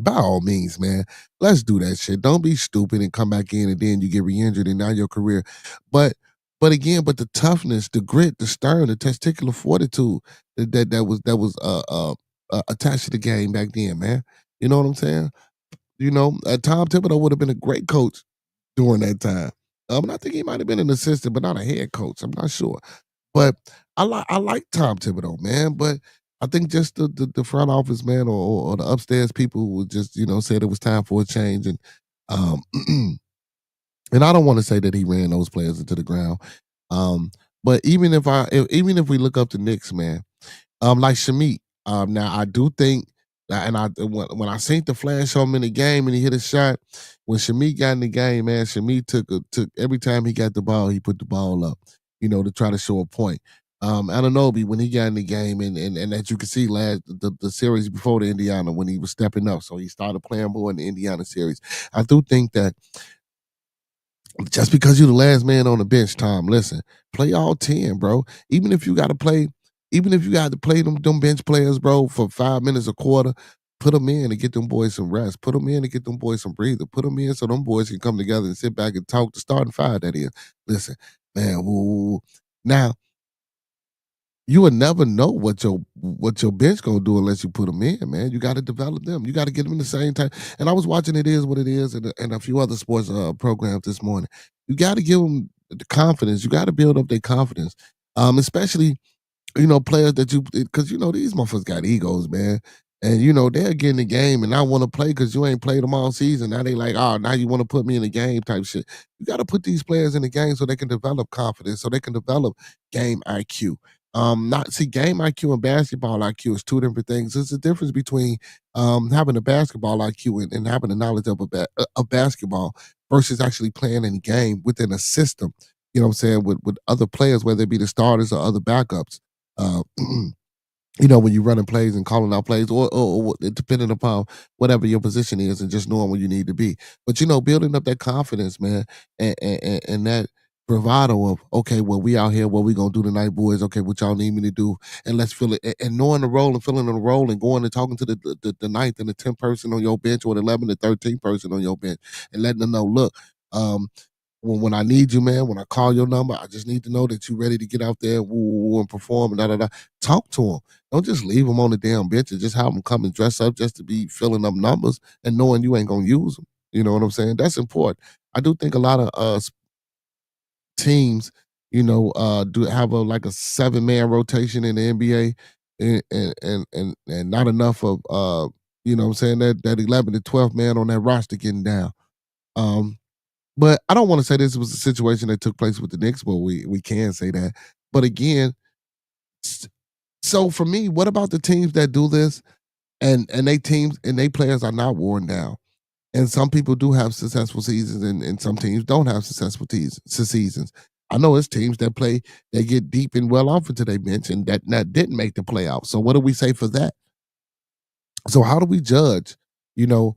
by all means, man, let's do that shit. Don't be stupid and come back in and then you get re-injured and now your career. But but the toughness, the grit, the stern, the testicular fortitude that was attached to the game back then, man. You know what I'm saying? Tom Thibodeau would have been a great coach during that time. And I think he might have been an assistant, but not a head coach. I'm not sure. But I like Tom Thibodeau, man. But I think just the front office, man, or the upstairs people would just, said it was time for a change. Um and I don't want to say that he ran those players into the ground. Um, but even if we look up the Knicks, man, like Shamit. Now I do think that, and when I seen the flash on him in the game and he hit a shot, when Shamit got in the game, man, Shamit took every time he got the ball, he put the ball up, to try to show a point. Anunoby, when he got in the game, and as you can see the series before the Indiana, when he was stepping up, so he started playing more in the Indiana series. I do think that just because you're the last man on the bench, Tom, listen, play all 10, bro. Even if you got to play, even if you got to play them bench players, bro, for 5 minutes a quarter, put them in and get them boys some rest. Put them in and get them boys some breather. Put them in so them boys can come together and sit back and talk. The starting five, that is. Listen, man. Ooh. Now, you would never know what your bench gonna do unless you put them in, man. You got to develop them. You got to get them in the same time. And I was watching It Is What It Is and a few other sports programs this morning. You got to give them the confidence. You got to build up their confidence, especially players that because these motherfuckers got egos, man. And they'll get in the game and I want to play because you ain't played them all season. Now they like, oh, now you want to put me in the game type shit. You got to put these players in the game so they can develop confidence, so they can develop game IQ. Not see game IQ and basketball IQ is two different things. There's a difference between having a basketball IQ and having the knowledge of basketball versus actually playing in a game within a system. You know what I'm saying, with other players, whether it be the starters or other backups. Uh, when you're running plays and calling out plays, or depending upon whatever your position is, and just knowing where you need to be. But building up that confidence, man, and that bravado of, okay, well, we out here, what we gonna do tonight, boys? Okay, what y'all need me to do, and let's feel it, and knowing the role and feeling the role, and going and talking to the ninth and the 10th person on your bench, or the 11th and 13th person on your bench, and letting them know, look, um, when I need you, man, when I call your number, I just need to know that you're ready to get out there and perform and da da da. Talk to them. Don't just leave them on the damn bench and just have them come and dress up just to be filling up numbers and knowing you ain't gonna use them. You know what I'm saying? That's important. I do think a lot of teams, do have like a 7-man rotation in the NBA, and not enough of what I'm saying, that 11 to 12 man on that roster getting down. Um, but I don't want to say this was a situation that took place with the Knicks, but we can say that. But again, s- so for me, what about the teams that do this and they teams and they players are not worn down? And some people do have successful seasons, and some teams don't have successful seasons. I know it's teams that play, they get deep and well off into their bench, and that didn't make the playoffs. So what do we say for that? So how do we judge, you know,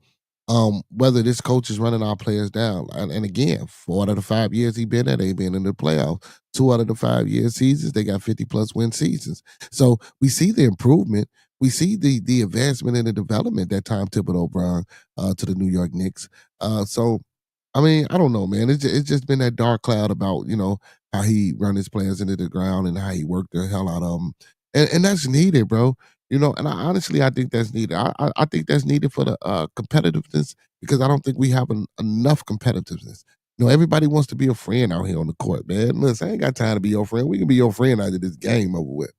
whether this coach is running our players down? And again, 4 out of the 5 years he been there, they been in the playoffs. 2 out of the 5 year seasons, they got 50+ win seasons. So we see the improvement. We see the advancement and the development that Tom Thibodeau brought to the New York Knicks. So I mean, I don't know, man. It's just been that dark cloud about how he run his players into the ground and how he worked the hell out of them, and that's needed, bro. And I think that's needed. I think that's needed for the competitiveness because I don't think we have enough competitiveness. Everybody wants to be a friend out here on the court, man. Listen, I ain't got time to be your friend. We can be your friend after this game over with.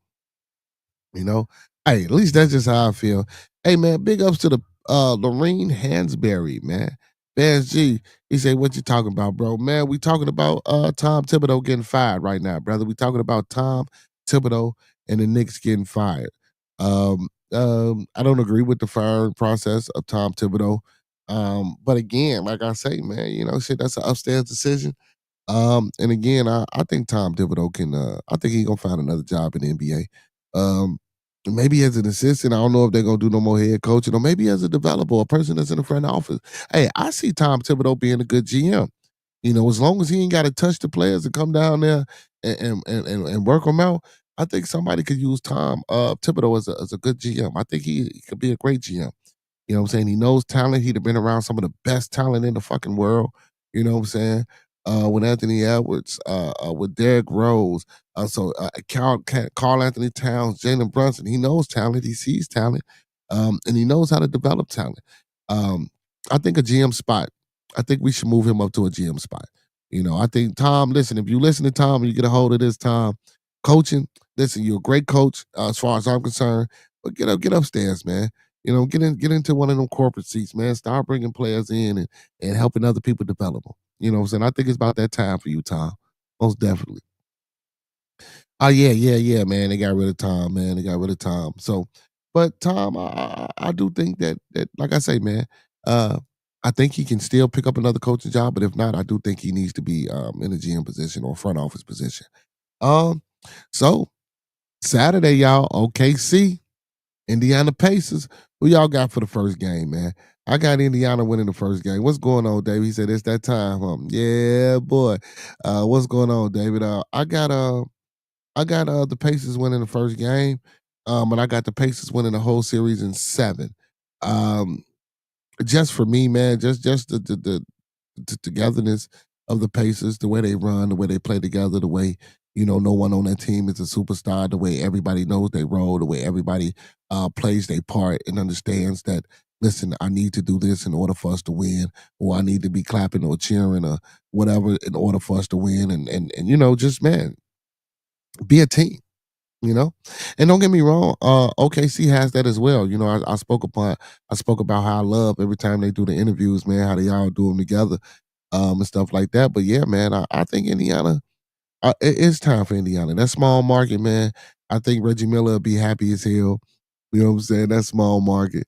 You know, hey, at least that's just how I feel. Hey, man, big ups to the Lorene Hansberry, man. Vance G, he said, "What you talking about, bro? Man, we talking about Tom Thibodeau getting fired right now, brother. We talking about Tom Thibodeau and the Knicks getting fired. I don't agree with the firing process of Tom Thibodeau. But again, like I say, man, shit, that's an upstairs decision. And again, I think Tom Thibodeau can. I think he gonna find another job in the NBA. Maybe as an assistant. I don't know if they're gonna do no more head coaching, or maybe as a developer, a person that's in the front office. Hey, I see Tom Thibodeau being a good GM. As long as he ain't got to touch the players and come down there and work them out. I think somebody could use Tom Thibodeau as a good GM. I think he could be a great GM. You know what I'm saying? He knows talent. He'd have been around some of the best talent in the fucking world. You know what I'm saying? With Anthony Edwards, with Derrick Rose, Carl Anthony Towns, Jalen Brunson. He knows talent. He sees talent, and he knows how to develop talent. I think a GM spot. I think we should move him up to a GM spot. I think Tom. Listen, if you listen to Tom and you get a hold of this, Tom, coaching. Listen, you're a great coach as far as I'm concerned. But get upstairs, man. Get into one of them corporate seats, man. Start bringing players in and helping other people develop them. You know what I'm saying? I think it's about that time for you, Tom. Most definitely. Oh yeah, yeah, yeah, man. They got rid of Tom, man. They got rid of Tom. So, but Tom, I do think that like I say, man, uh, I think he can still pick up another coaching job. But if not, I do think he needs to be in a GM position or front office position. Um, so Saturday, y'all, OKC. Indiana Pacers. Who y'all got for the first game, man? I got Indiana winning the first game. What's going on, David? He said it's that time. Yeah, boy. What's going on, David? I got the Pacers winning the first game. And I got the Pacers winning the whole series in 7. Um, just for me, man, just the togetherness of the Pacers, the way they run, the way they play together, the way no one on that team is a superstar, the way everybody knows they role, the way everybody plays their part and understands that. Listen, I need to do this in order for us to win, or I need to be clapping or cheering or whatever in order for us to win, and just man, be a team. You know, and don't get me wrong, OKC has that as well. I spoke about how I love every time they do the interviews, man, how they all do them together, and stuff like that. But yeah, man, I think Indiana, it's time for Indiana. That small market, man. I think Reggie Miller will be happy as hell. You know what I'm saying? That small market.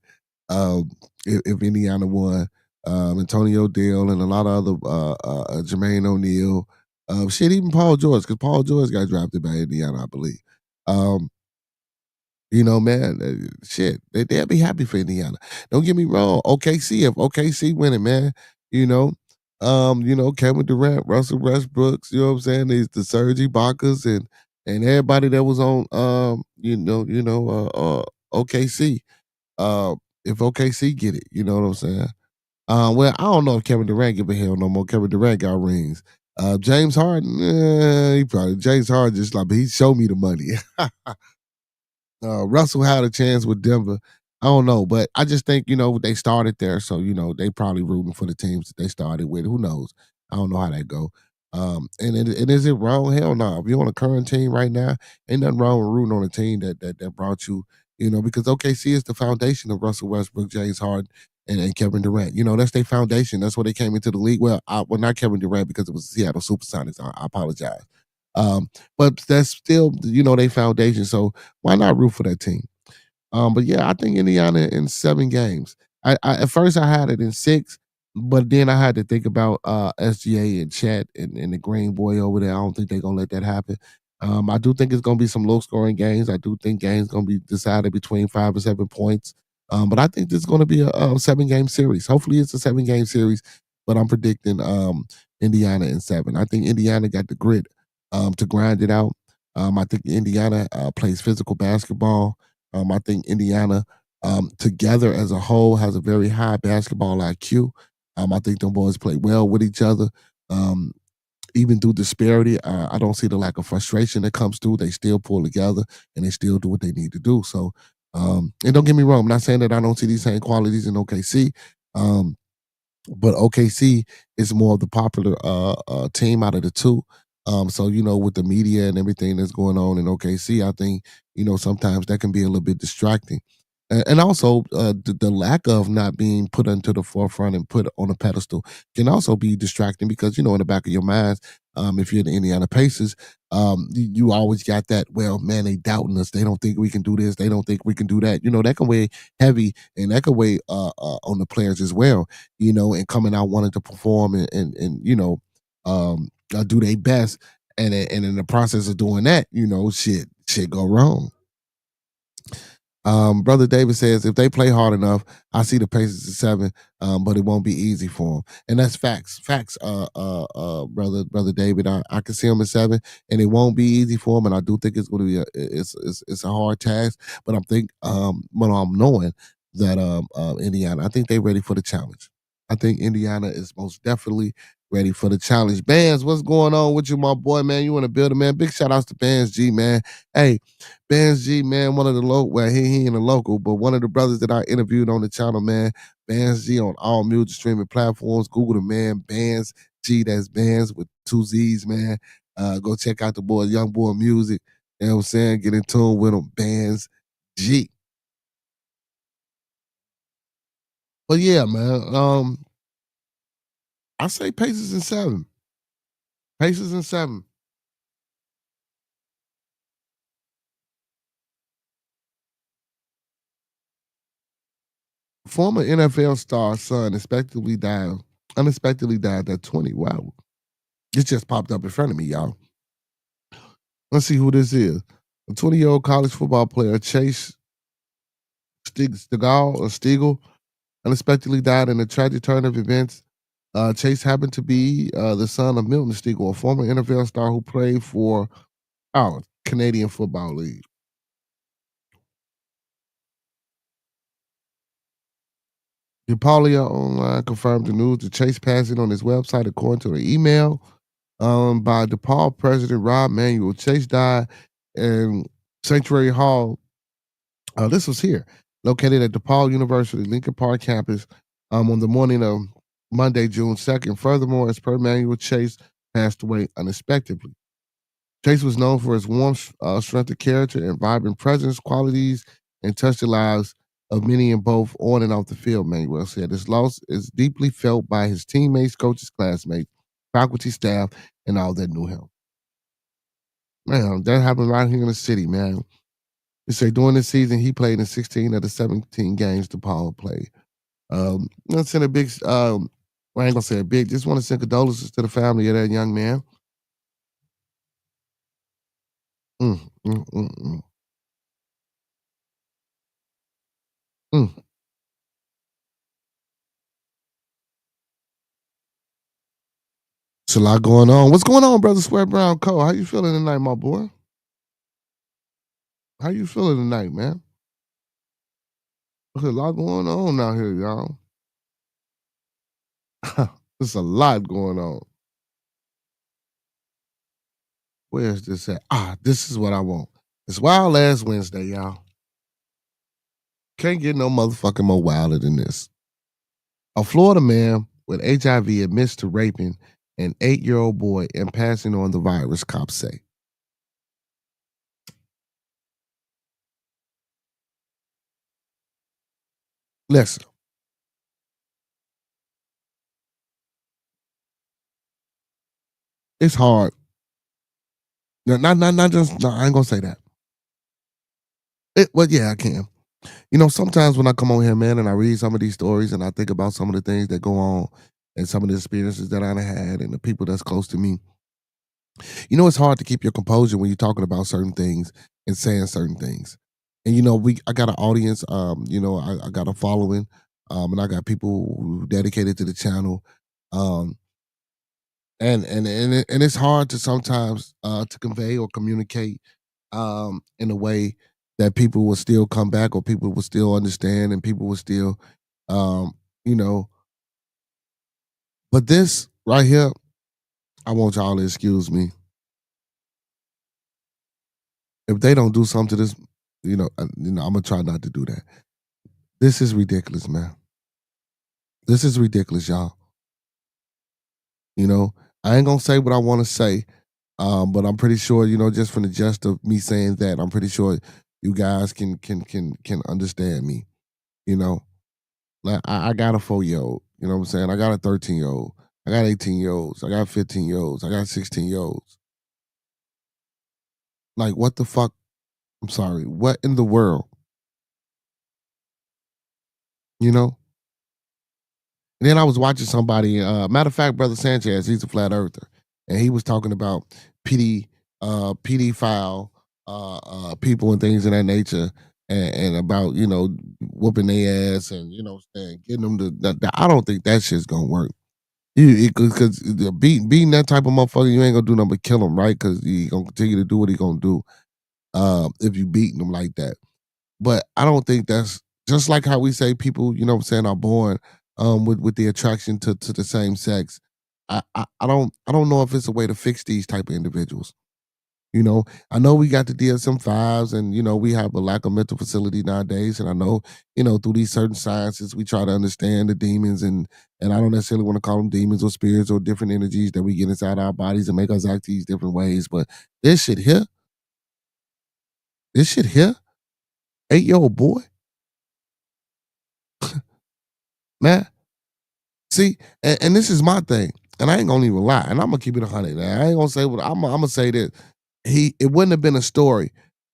If Indiana won, Antonio Dale and a lot of other Jermaine O'Neal, shit, even Paul George, because Paul George got drafted by Indiana, I believe. Um, man, shit, they'll be happy for Indiana. Don't get me wrong. OKC, if OKC winning, man, you know, Kevin Durant, Russell Westbrooks, you know what I'm saying? These the Serge Ibaka's and everybody that was on OKC. If OKC get it, you know what I'm saying? Well, I don't know if Kevin Durant give a hell no more. Kevin Durant got rings. James Harden, he probably James Harden just like, but he showed me the money. Russell had a chance with Denver. I don't know, but I just think they started there, so they probably rooting for the teams that they started with. Who knows? I don't know how that go. And is it wrong? Hell no. If you're on a current team right now, ain't nothing wrong with rooting on a team that brought you. Because OKC is the foundation of Russell Westbrook, James Harden, and Kevin Durant. That's their foundation. That's where they came into the league. Well, not Kevin Durant because it was Seattle SuperSonics. I apologize. But that's still their foundation. So why not root for that team? But yeah, I think Indiana in 7 games. I at first I had it in 6, but then I had to think about SGA and Chet and the Green Boy over there. I don't think they're gonna let that happen. I do think it's gonna be some low scoring games. I do think games gonna be decided between 5 and 7 points. But I think this is gonna be a 7-game series. Hopefully it's a 7-game series, but I'm predicting Indiana in 7. I think Indiana got the grit to grind it out. I think Indiana plays physical basketball. I think Indiana, together as a whole, has a very high basketball IQ. I think them boys play well with each other. Even through disparity, I don't see the lack of frustration that comes through. They still pull together and they still do what they need to do. So And don't get me wrong, I'm not saying that I don't see these same qualities in OKC. Um, but OKC is more of the popular team out of the two. So with the media and everything that's going on in OKC, I think sometimes that can be a little bit distracting, and also the lack of not being put into the forefront and put on a pedestal can also be distracting because in the back of your minds, if you're the Indiana Pacers, you always got that. Well, man, they doubting us. They don't think we can do this. They don't think we can do that. That can weigh heavy, and that can weigh on the players as well, and coming out wanting to perform and do their best. And in the process of doing that, shit go wrong. Brother David says if they play hard enough, I see the Pacers at 7, but it won't be easy for them, and that's facts. Facts, brother David. I can see them at 7, and it won't be easy for them. And I do think it's going to be it's a hard task. But when I'm knowing that Indiana, I think they're ready for the challenge. I think Indiana is most definitely ready for the challenge. Bands, what's going on with you, my boy, man? You want to build a man? Big shout outs to Bands G, man. Hey, Bands G, man, one of the local, well, he ain't a local, but one of the brothers that I interviewed on the channel, man. Bands G on all music streaming platforms. Google the man, Bands G, that's Bands with 2 Z's, man. Go check out the boy, Young Boy Music. You know what I'm saying? Get in tune with him, Bands G. But yeah, man, I say Pacers in 7. Pacers in 7. Former NFL star son unexpectedly died at 20. Wow. It just popped up in front of me, y'all. Let's see who this is. A 20-year-old college football player, Chase Stigall, unexpectedly died in a tragic turn of events. Chase happened to be the son of Milton Stigall, a former NFL star who played for Canadian Football League. DePaulia Online confirmed the news. The Chase passing on his website, according to an email by DePaul President Rob Manuel. Chase died in Sanctuary Hall. This was here, located at DePaul University Lincoln Park campus on the morning of Monday, June 2nd. Furthermore, as per Manuel, Chase passed away unexpectedly. Chase was known for his warm, strength of character and vibrant presence, qualities, and touched the lives of many in both on and off the field, Manuel said. His loss is deeply felt by his teammates, coaches, classmates, faculty, staff, and all that knew him. Man, that happened right here in the city, man. They say during the season, he played in 16 of the 17 games DePaul played. Let's send a big, I ain't gonna say a big, just want to send condolences to the family of that young man. Mm, mm, mm, mm. Mm. It's a lot going on. What's going on, brother Sweat Brown Cole? How you feeling tonight, my boy? How you feeling tonight, man? There's a lot going on out here, y'all. There's a lot going on. Where's this at? This is what I want. It's Wild Ass Wednesday, y'all. Can't get no motherfucking more wilder than this. A Florida man with HIV admits to raping an 8-year-old boy and passing on the virus, cops say. Listen. It's hard. No, not just, no, I ain't gonna say that. Well, yeah, I can. Sometimes when I come on here, man, and I read some of these stories and I think about some of the things that go on and some of the experiences that I had and the people that's close to me, it's hard to keep your composure when you're talking about certain things and saying certain things. And I got an audience, I got a following, and I got people who dedicated to the channel. Um, and it's hard to sometimes to convey or communicate in a way that people will still come back or people will still understand and people will still, um, you know. But this right here, I want y'all to excuse me if they don't do something to this. I'm gonna try not to do that. This is ridiculous, man. This is ridiculous, y'all. You know, I ain't gonna say what I want to say, but I'm pretty sure, just from the gist of me saying that, I'm pretty sure you guys can understand me. You know, like I got a 4-year old. You know what I'm saying? I got a 13-year old. I got 18-year olds. I got 15-year olds. I got 16-year olds. Like, what the fuck? I'm sorry. What in the world? You know? And then I was watching somebody, matter of fact, Brother Sanchez, he's a flat earther. And he was talking about PD, PD file, people and things of that nature, and about, whooping their ass and, saying, getting them to, I don't think that shit's gonna work. Because beating that type of motherfucker, you ain't gonna do nothing but kill him, right? Because he gonna continue to do what he gonna do if you beating him like that. But I don't think that's just like how we say people, are born with the attraction to the same sex. I don't know if it's a way to fix these type of individuals. I know we got the DSM-5s and we have a lack of mental facility nowadays. And I know, through these certain sciences we try to understand the demons and I don't necessarily want to call them demons or spirits or different energies that we get inside our bodies and make us act these different ways. But this shit here, this shit here, 8-year-old boy, man. See, and this is my thing, and I ain't gonna even lie, and I'm gonna keep it 100. I ain't gonna say what I'm gonna say that it wouldn't have been a story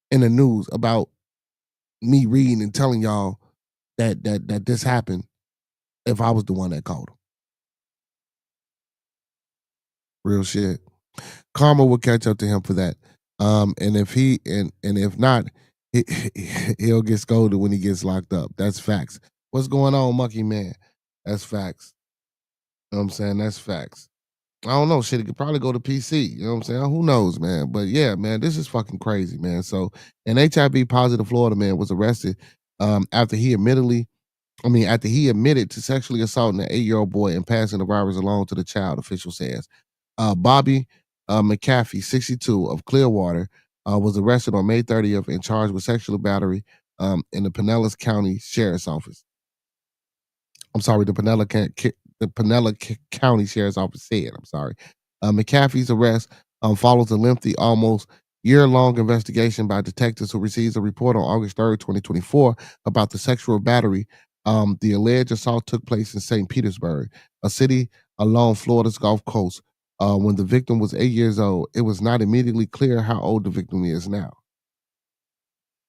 in the news about me reading and telling y'all that this happened if I was the one that called him. Real shit. Karma will catch up to him for that. And if he and if not, he, he'll get scolded when he gets locked up. That's facts. What's going on, Monkey Man? That's facts. You know what I'm saying? That's facts. I don't know. Shit, it could probably go to PC. You know what I'm saying? Who knows, man? But yeah, man, this is fucking crazy, man. So an HIV positive Florida man was arrested after he admitted to sexually assaulting an 8-year-old boy and passing the virus along to the child, official says. Bobby McAfee, 62, of Clearwater, was arrested on May 30th and charged with sexual battery in the Pinellas County Sheriff's Office. I'm sorry, the County Sheriff's Office said. I'm sorry. McAfee's arrest follows a lengthy, almost year-long investigation by detectives who received a report on August 3rd, 2024, about the sexual battery. The alleged assault took place in St. Petersburg, a city along Florida's Gulf Coast. When the victim was 8 years old, it was not immediately clear how old the victim is now.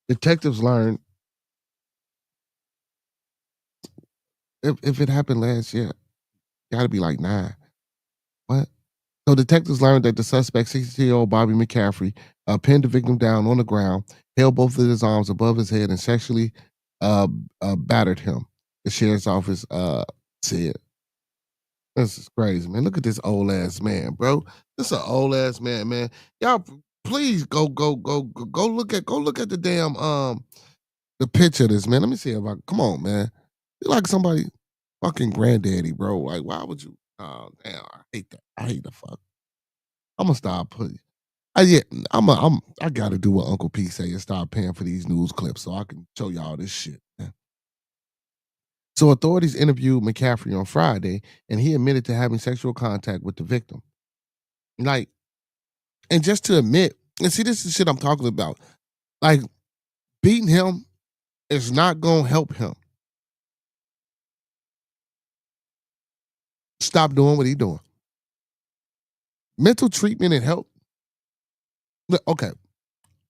Detectives learned if it happened last year, got to be like 9. What? So detectives learned that the suspect, 62-year-old Bobby McCaffrey, pinned the victim down on the ground, held both of his arms above his head, and sexually battered him. The sheriff's office said. This is crazy, man. Look at this old ass man, bro. This is an old ass man. Y'all, please go look at the damn the picture of this man. Let me see if I come on, man. You like somebody fucking granddaddy, bro. Like, why would you? Oh, damn, I hate that. I hate the fuck. I'm gonna stop putting. I gotta do what Uncle P say and start paying for these news clips so I can show y'all this shit. Man. So authorities interviewed McCaffrey on Friday, and he admitted to having sexual contact with the victim. Like, and just to admit, and see, this is shit I'm talking about. Like, beating him is not gonna help him. Stop doing what he's doing. Mental treatment and help. Okay,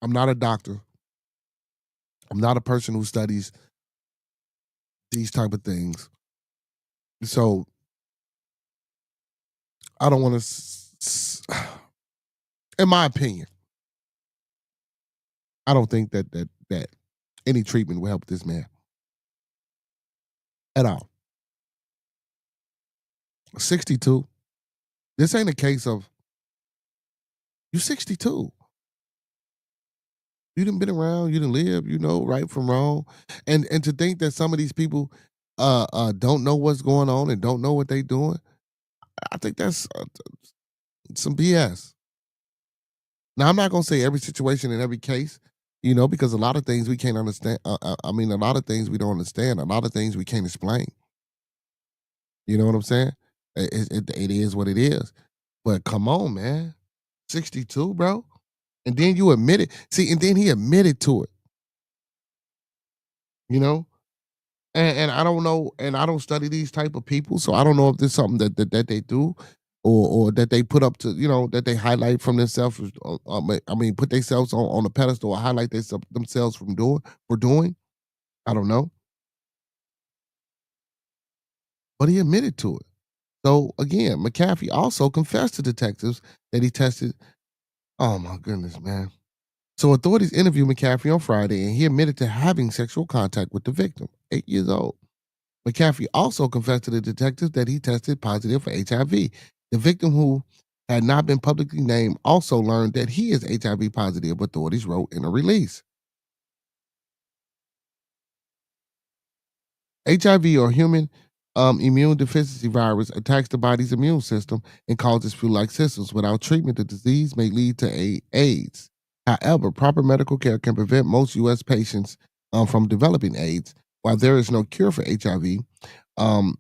I'm not a doctor. I'm not a person who studies these type of things. So I don't want to. In my opinion, I don't think that any treatment will help this man at all. 62. This ain't a case of you 62. You done been around, you done live, you know right from wrong. And to think that some of these people don't know what's going on and don't know what they doing, I think that's some BS. Now I'm not gonna say every situation in every case, because a lot of things we can't understand. I mean, a lot of things we don't understand. A lot of things we can't explain. You know what I'm saying? It is what it is. But come on, man. 62, bro. And then you admit it. See, and then he admitted to it, you know? And I don't know, and I don't study these type of people, so I don't know if there's something that they do or that they put up to, that they highlight from themselves. I mean, put themselves on a pedestal or highlight themselves for doing. I don't know. But he admitted to it. So again, McAfee also confessed to detectives that he tested. Oh my goodness, man. So authorities interviewed McCaffrey on Friday and he admitted to having sexual contact with the victim, 8 years old. McCaffrey also confessed to the detectives that he tested positive for HIV. The victim, who had not been publicly named, also learned that he is HIV positive, authorities wrote in a release. HIV, or human immune deficiency virus, attacks the body's immune system and causes flu-like symptoms. Without treatment, the disease may lead to AIDS. However, proper medical care can prevent most U.S. patients from developing AIDS. While there is no cure for HIV,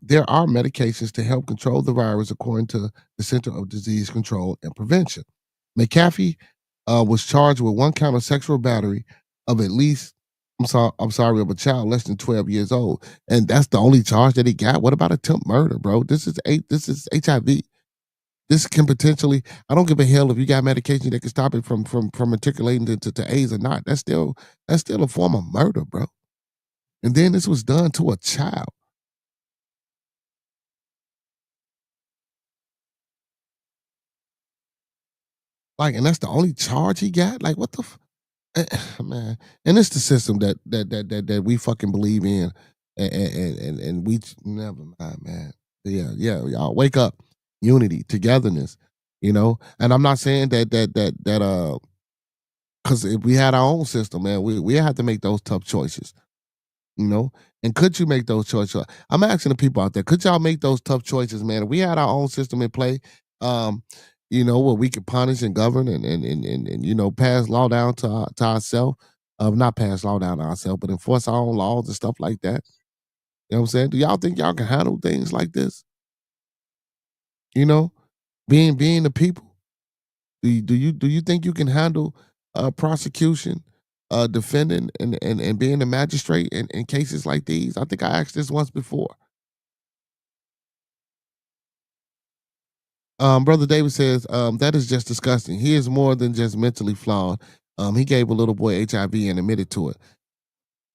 there are medications to help control the virus, according to the Center of Disease Control and Prevention. McAfee was charged with one count of sexual battery of at least, I'm sorry, of a child less than 12 years old, and that's the only charge that he got. What about attempt murder, bro? This is HIV. This can potentially. I don't give a hell if you got medication that can stop it from matriculating to AIDS or not. That's still a form of murder, bro. And then this was done to a child. Like, and that's the only charge he got. Like, what the man? And it's the system that we fucking believe in, and we never mind, man. Yeah, y'all wake up, unity, togetherness, And I'm not saying that because if we had our own system, man, we have to make those tough choices, you know. And could you make those choices? I'm asking the people out there, could y'all make those tough choices, man? If we had our own system in play, um, where we could punish and govern and pass law down to ourselves, not pass law down to ourselves, but enforce our own laws and stuff like that. You know what I'm saying? Do y'all think y'all can handle things like this? You know, being the people. Do you think you can handle prosecution, defending and being a magistrate in cases like these? I think I asked this once before. Brother David says, that is just disgusting. He is more than just mentally flawed. He gave a little boy HIV and admitted to it.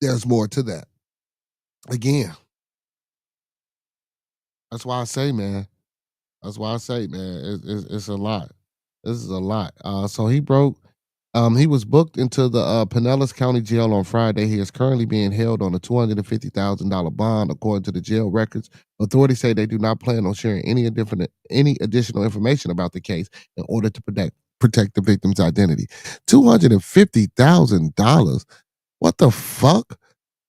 There's more to that. Again, that's why I say, man. That's why I say, man, it's a lot. This is a lot. So he was booked into the Pinellas County Jail on Friday. He is currently being held on a $250,000 bond, according to the jail records. Authorities say they do not plan on sharing any additional information about the case in order to protect the victim's identity. $250,000. What the fuck?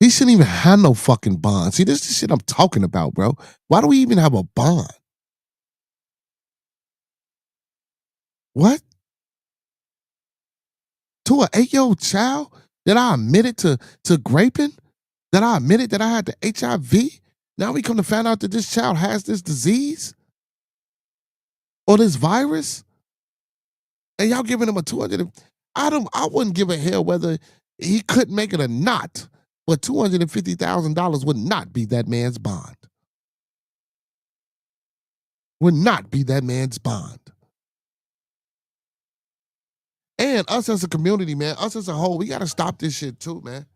He shouldn't even have no fucking bond. See, this is the shit I'm talking about, bro. Why do we even have a bond? What? To an 8-year-old child that I admitted to graping? That I admitted that I had the HIV? Now we come to find out that this child has this disease or this virus, and y'all giving him a 200. I wouldn't give a hell whether he couldn't make it or not, but $250,000 would not be that man's bond. Would not be that man's bond. And us as a community, man, us as a whole, we gotta stop this shit too, man.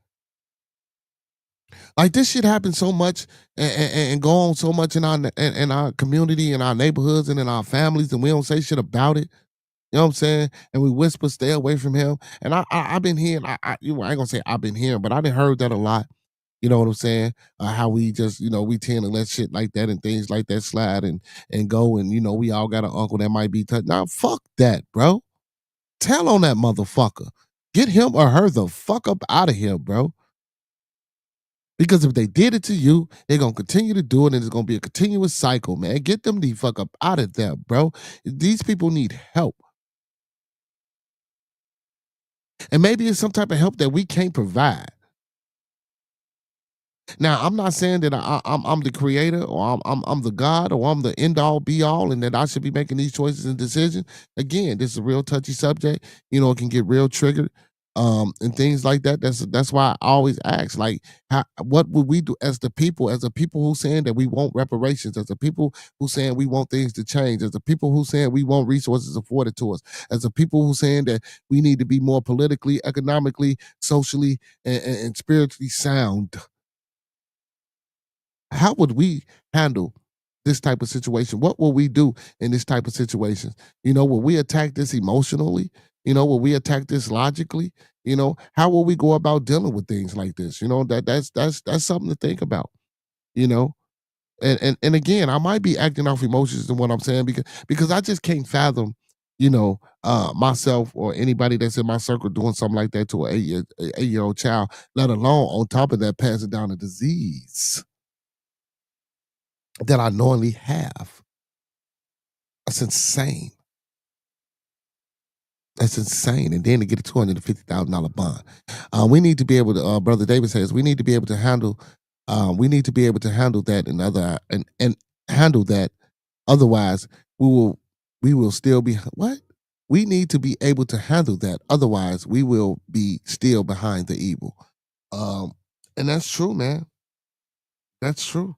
Like, this shit happens so much and go on so much in our community, in our neighborhoods, and in our families, and we don't say shit about it. You know what I'm saying? And we whisper, "Stay away from him." And I've been hearing. I ain't gonna say I've been hearing, but I done heard that a lot. You know what I'm saying? How we just, we tend to let shit like that and things like that slide and go, and we all got an uncle that might be touched. Now, fuck that, bro. Tell on that motherfucker. Get him or her the fuck up out of here, bro. Because if they did it to you, they're gonna continue to do it, and it's gonna be a continuous cycle, man. Get them the fuck up out of there, bro. These people need help. And maybe it's some type of help that we can't provide. Now, I'm not saying that I'm the creator or I'm the God or I'm the end all be all and that I should be making these choices and decisions. Again, this is a real touchy subject. It can get real triggered and things like that. That's why I always ask, like, what would we do as a people who saying that we want reparations, as a people who saying we want things to change, as a people who saying we want resources afforded to us, as a people who saying that we need to be more politically, economically, socially, and spiritually sound. How would we handle this type of situation? What will we do in this type of situation? Will we attack this emotionally? Will we attack this logically? How will we go about dealing with things like this? That's something to think about. You know, and again, I might be acting off emotions in what I'm saying because I just can't fathom, myself or anybody that's in my circle doing something like that to an 8-year old child, let alone on top of that passing down a disease that I knowingly have. That's insane. That's insane. And then to get a $250,000 bond. We need to be able to, Brother David says, we need to be able to handle, that and handle that. Otherwise, we will still be, what? We need to be able to handle that. Otherwise, we will be still behind the evil. And that's true, man. That's true.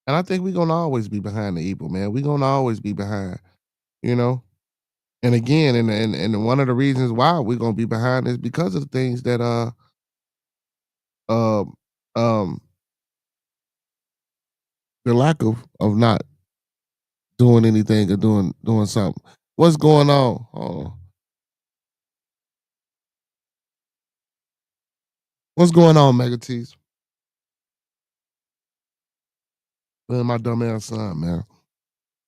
And I think we're gonna always be behind the evil, man. We're gonna always be behind, you know. And again, and one of the reasons why we're gonna be behind is because of the things that um um the lack of not doing anything or doing something. What's going on? What's going on, Mega T's? Man, my dumb ass son, man.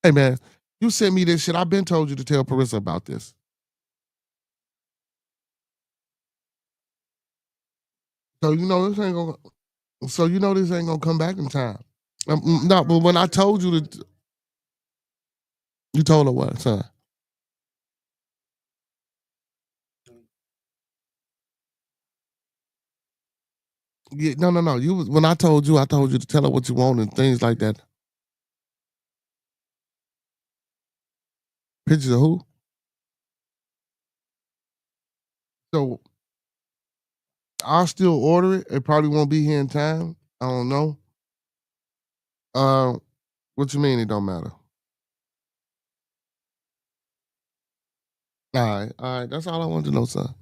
Hey man, you sent me this shit. I've been told you to tell Parissa about this. So this ain't gonna come back in time. No, but when I told you to, you told her what, son? Yeah, no, no, no. You was when I told you to tell her what you want and things like that. Pictures of who? So I'll still order it. It probably won't be here in time. I don't know. Uh, what you mean it don't matter? All right. That's all I wanted to know, son.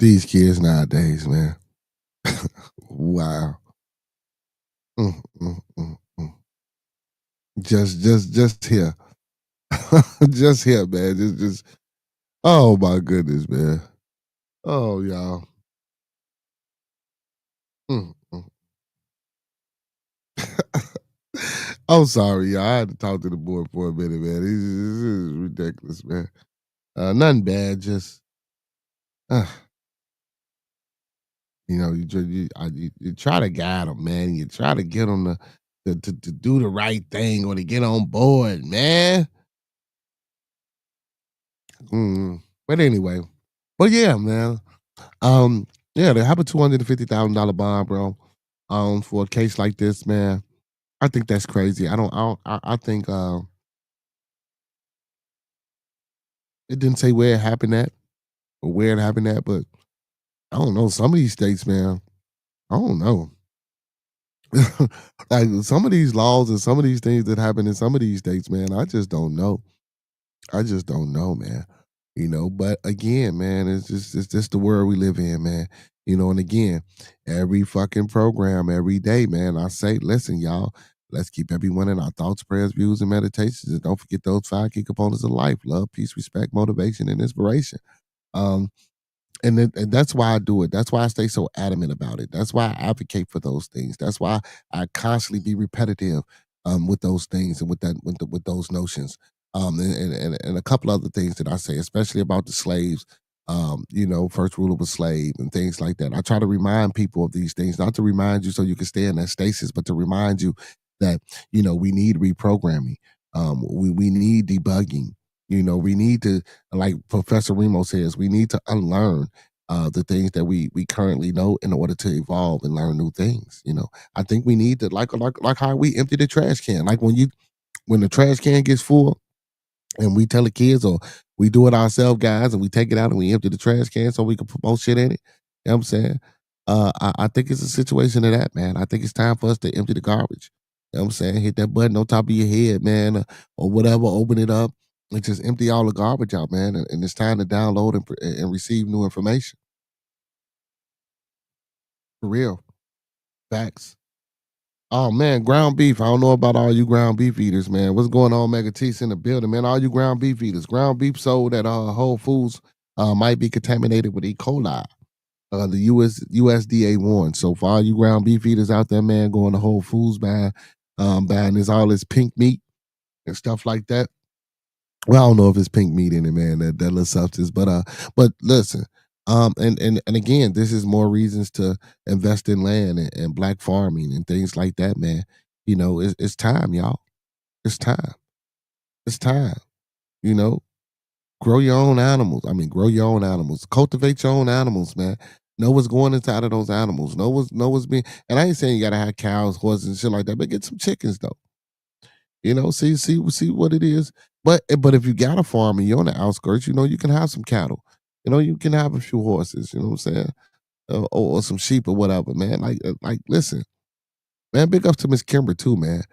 These kids nowadays, man. Wow. Mm, mm, mm, mm. Just here. Just here, man. Just. Oh my goodness, man. Oh y'all. Mm, mm. I'm sorry, y'all. I had to talk to the boy for a minute, man. This is ridiculous, man. Nothing bad, just uh, you try to guide them, man. You try to get them to do the right thing or to get on board, man. But anyway, but yeah, man. They have a $250,000 bond, bro. For a case like this, man. I think that's crazy. I think it didn't say where it happened at or where it happened at, but I don't know. Some of these states, man, I don't know. Like some of these laws and some of these things that happen in some of these states, man, I just don't know. I just don't know, man. But again, man, it's just the world we live in, man. And again, every fucking program, every day, man, I say, listen, y'all, let's keep everyone in our thoughts, prayers, views, and meditations. And don't forget those 5 key components of life: love, peace, respect, motivation, and inspiration. Um, and that's why I do it. That's why I stay so adamant about it. That's why I advocate for those things. That's why I constantly be repetitive with those things and with those notions. And a couple other things that I say, especially about the slaves. First rule of a slave and things like that. I try to remind people of these things, not to remind you so you can stay in that stasis, but to remind you that we need reprogramming. We need debugging. We need to, like Professor Remo says, we need to unlearn the things that we currently know in order to evolve and learn new things. I think we need to like how we empty the trash can. Like when the trash can gets full, and we tell the kids, or we do it ourselves, guys, and we take it out and we empty the trash can so we can put more shit in it. You know what I'm saying? I think it's a situation of that, man. I think it's time for us to empty the garbage. You know what I'm saying? Hit that button on top of your head, man, or whatever, open it up and just empty all the garbage out, man. And it's time to download and receive new information. For real. Facts. Oh man, ground beef. I don't know about all you ground beef eaters, man. What's going on, Mega T's in the building, man? All you ground beef eaters. Ground beef sold at Whole Foods might be contaminated with E. coli. The USDA warned. So for all you ground beef eaters out there, man, going to Whole Foods buying all this pink meat and stuff like that. Well, I don't know if it's pink meat in it, man, that little substance. But listen, and again, this is more reasons to invest in land and black farming and things like that, man. It's time, y'all. It's time. It's time. You know, grow your own animals. I mean, grow your own animals. Cultivate your own animals, man. Know what's going inside of those animals. Know what's being. And I ain't saying you gotta have cows, horses, and shit like that, but get some chickens though. See what it is. But if you got a farm and you're on the outskirts, you can have some cattle. You can have a few horses. You know what I'm saying? Or some sheep or whatever, man. Listen, man. Big up to Miss Kimber too, man.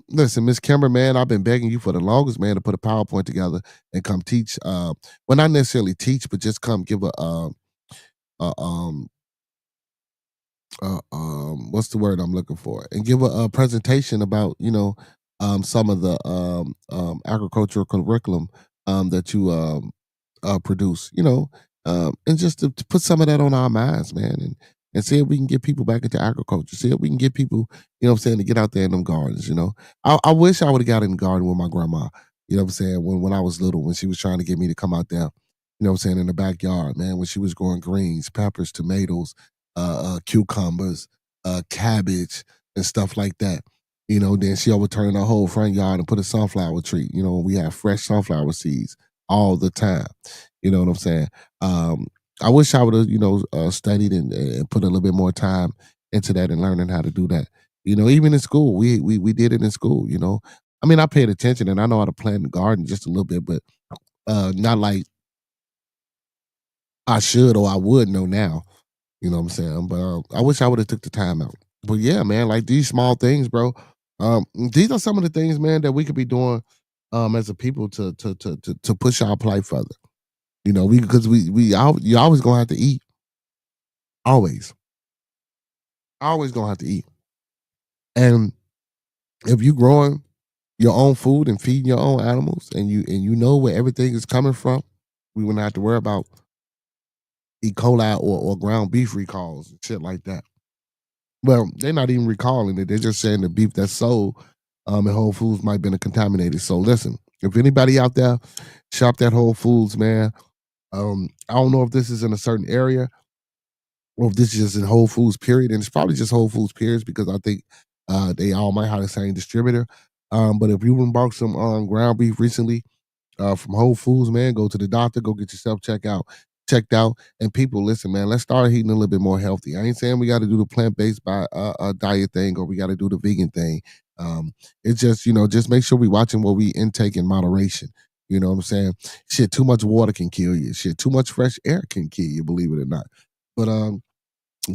Listen, Miss Kimber, man. I've been begging you for the longest, man, to put a PowerPoint together and come teach. Well, not necessarily teach, but just come give a what's the word I'm looking for, and give a presentation about some of the agricultural curriculum that you produce, and just to put some of that on our minds, man, and see if we can get people back into agriculture, see if we can get people, what I'm saying, to get out there in them gardens. I wish I would have got in the garden with my grandma. What I'm saying, when I was little, when she was trying to get me to come out there, what I'm saying, in the backyard, man, when she was growing greens, peppers, tomatoes, cucumbers, cabbage, and stuff like that. Then she overturned her whole front yard and put a sunflower tree. We have fresh sunflower seeds all the time. You know what I'm saying? I wish I would have, studied and put a little bit more time into that and learning how to do that. Even in school, we did it in school. I mean, I paid attention and I know how to plant the garden just a little bit, but not like I should or I would know now. You know what I'm saying? But I wish I would have took the time out. But yeah, man, like these small things, bro. These are some of the things, man, that we could be doing as a people to push our plight further. Because you always gonna have to eat. Always. Always gonna have to eat. And if you growing your own food and feeding your own animals and you know where everything is coming from, we wouldn't have to worry about E. coli or ground beef recalls and shit like that. Well, they're not even recalling it. They're just saying the beef that's sold at Whole Foods might have been contaminated. So listen, if anybody out there shopped at Whole Foods, man, I don't know if this is in a certain area or if this is just in Whole Foods period. And it's probably just Whole Foods periods because I think they all might have the same distributor. But if you bought some ground beef recently, from Whole Foods, man. Go to the doctor, go get yourself checked out. And people, listen, man, let's start eating a little bit more healthy. I ain't saying we got to do the plant-based diet thing or we got to do the vegan thing. It's just, just make sure we watching what we intake in moderation. You know what I'm saying? Shit, too much water can kill you. Shit, too much fresh air can kill you, believe it or not. But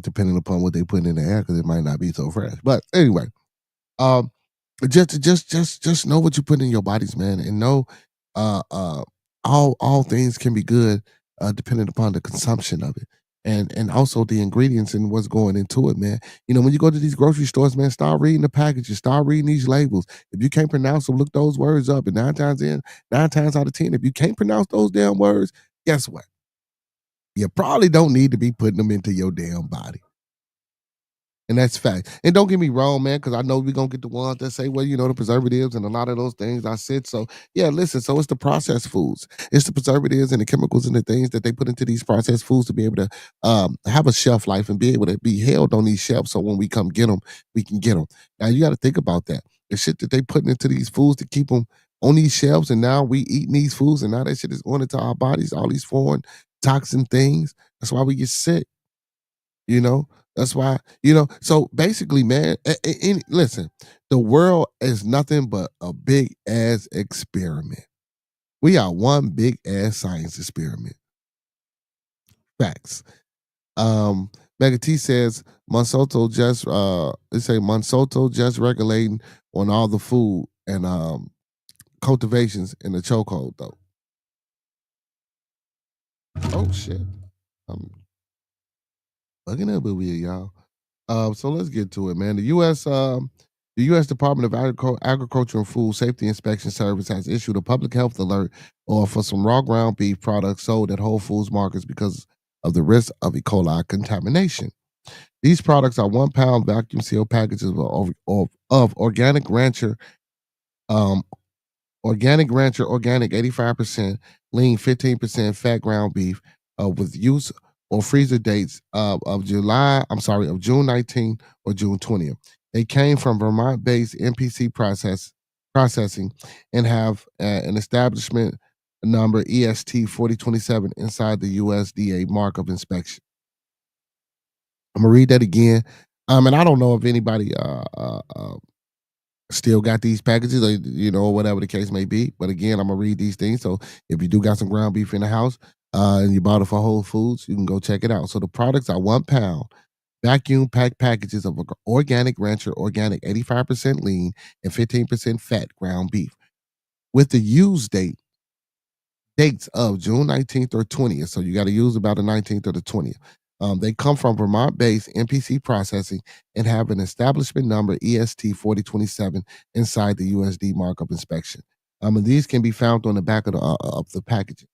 depending upon what they put in the air, because it might not be so fresh. But anyway, just know what you put in your bodies, man, and know all things can be good depending upon the consumption of it. And also the ingredients and what's going into it, man. When you go to these grocery stores, man, start reading the packages, start reading these labels. If you can't pronounce them, look those words up. And nine times out of 10, if you can't pronounce those damn words, guess what? You probably don't need to be putting them into your damn body. And that's fact. And don't get me wrong, man, because I know we're gonna get the ones that say, well, the preservatives and a lot of those things I said. So yeah, listen, so it's the processed foods. It's the preservatives and the chemicals and the things that they put into these processed foods to be able to have a shelf life and be able to be held on these shelves. So when we come get them, we can get them. Now you got to think about that. the shit that they putting into these foods to keep them on these shelves, and now we eating these foods, and now that shit is going into our bodies, all these foreign toxin things. That's why we get sick. You know, that's why, so basically, man, listen, the world is nothing but a big ass experiment. We are one big ass science experiment. Facts. Um, Mega T says Monsanto just regulating on all the food and cultivations in the chokehold though. Oh shit. I'm bugging up with you, y'all. So let's get to it, man. The U.S. Department of Agriculture and Food Safety Inspection Service has issued a public health alert for some raw ground beef products sold at Whole Foods markets because of the risk of E. coli contamination. These products are 1 pound vacuum sealed packages of um, organic 85%, lean 15% fat ground beef with use or freezer dates of June 19th or June 20th. They came from Vermont-based MPC processing and have an establishment number EST 4027 inside the USDA mark of inspection. I'm gonna read that again. And I don't know if anybody still got these packages, or whatever the case may be. But again, I'm gonna read these things. So if you do got some ground beef in the house and you bought it for Whole Foods, you can go check it out. So the products are 1 pound vacuum packed packages of organic rancher, organic 85% lean and 15% fat ground beef with the use dates of June 19th or 20th. So you got to use about the 19th or the 20th. They come from Vermont-based MPC processing and have an establishment number EST 4027 inside the USD markup inspection. And these can be found on the back of the packaging.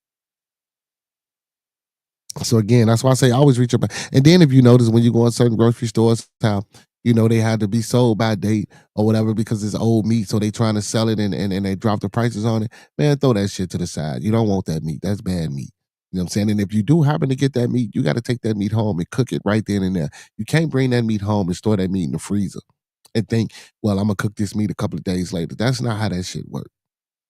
So again, that's why I say always reach up. And then if you notice when you go in certain grocery stores, how they had to be sold by date or whatever because it's old meat, so they trying to sell it and they drop the prices on it. Man, throw that shit to the side. You don't want that meat. That's bad meat. You know what I'm saying? And if you do happen to get that meat, you got to take that meat home and cook it right then and there. You can't bring that meat home and store that meat in the freezer and think, well, I'm gonna cook this meat a couple of days later. That's not how that shit works.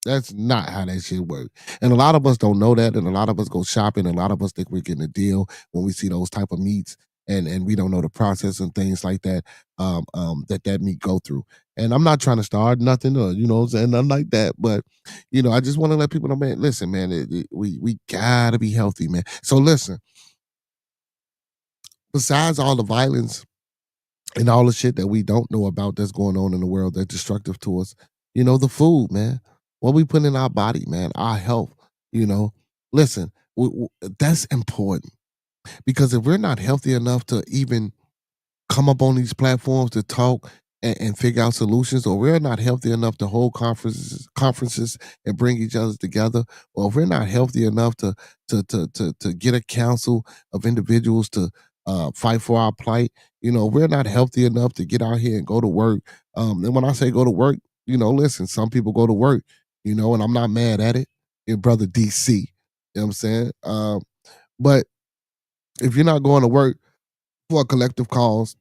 That's not how that shit works. And a lot of us don't know that. And a lot of us go shopping. And a lot of us think we're getting a deal when we see those type of meats. And we don't know the process and things like that that meat go through. And I'm not trying to start nothing or, what I'm saying, nothing like that. But, I just want to let people know, man, listen, man, we gotta be healthy, man. So listen, besides all the violence and all the shit that we don't know about that's going on in the world that's destructive to us, the food, man, what we put in our body, man, our health, listen, that's important because if we're not healthy enough to even come up on these platforms to talk and figure out solutions, or we're not healthy enough to hold conferences and bring each other together, or if we're not healthy enough to get a council of individuals to fight for our plight, we're not healthy enough to get out here and go to work. And when I say go to work, listen, some people go to work, and I'm not mad at it. Your brother DC, you know what I'm saying? But if you're not going to work for a collective cause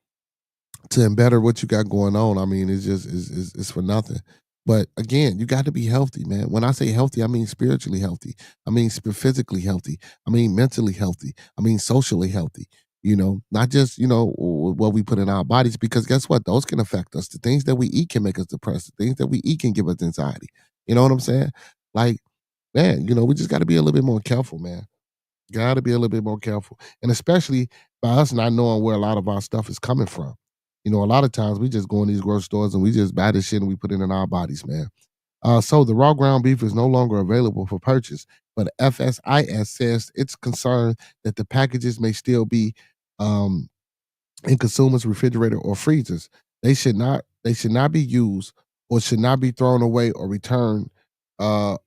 to better what you got going on, I mean, it's for nothing. But again, you got to be healthy, man. When I say healthy, I mean spiritually healthy. I mean physically healthy. I mean mentally healthy. I mean socially healthy. Not just what we put in our bodies, because guess what? Those can affect us. The things that we eat can make us depressed. The things that we eat can give us anxiety. You know what I'm saying? Like, man, we just got to be a little bit more careful, man. Got to be a little bit more careful, and especially by us not knowing where a lot of our stuff is coming from. A lot of times we just go in these grocery stores and we just buy this shit and we put it in our bodies, man. So the raw ground beef is no longer available for purchase, but FSIS says it's concerned that the packages may still be in consumers' refrigerator or freezers. They should not be used or should not be thrown away or returned and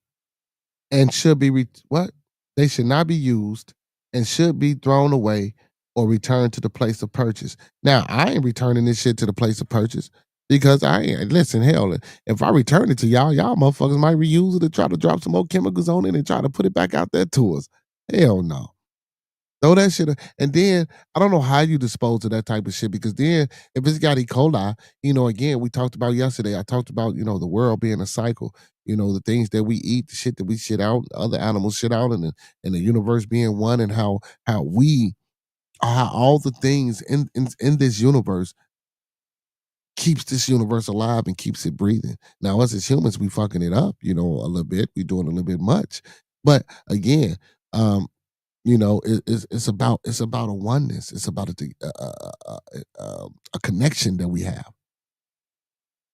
should be what? They should not be used and should be thrown away or returned to the place of purchase. Now, I ain't returning this shit to the place of purchase because I ain't listen, hell, if I return it to y'all motherfuckers might reuse it and try to drop some more chemicals on it and try to put it back out there to us. Hell no. Throw that shit, and then I don't know how you dispose of that type of shit because then if it's got E. coli, again, we talked about yesterday. I talked about the world being a cycle. The things that we eat, the shit that we shit out, other animals shit out, and the universe being one, and how all the things in this universe keeps this universe alive and keeps it breathing. Now, us as humans, we fucking it up, a little bit. We doing a little bit much, but again, um, it's about a oneness. It's about a connection that we have.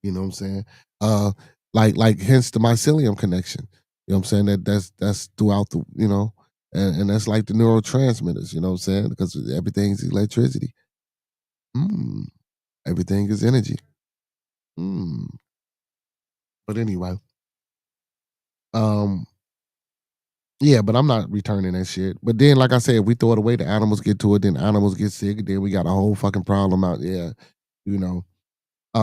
You know what I'm saying? Uh, like hence the mycelium connection. You know what I'm saying? That's throughout and that's like the neurotransmitters. You know what I'm saying? Because everything's electricity. Mm, everything is energy. Mm. But anyway, um, yeah, but I'm not returning that shit. But then, like I said, if we throw it away, the animals get to it, then animals get sick, then we got a whole fucking problem out there. You know.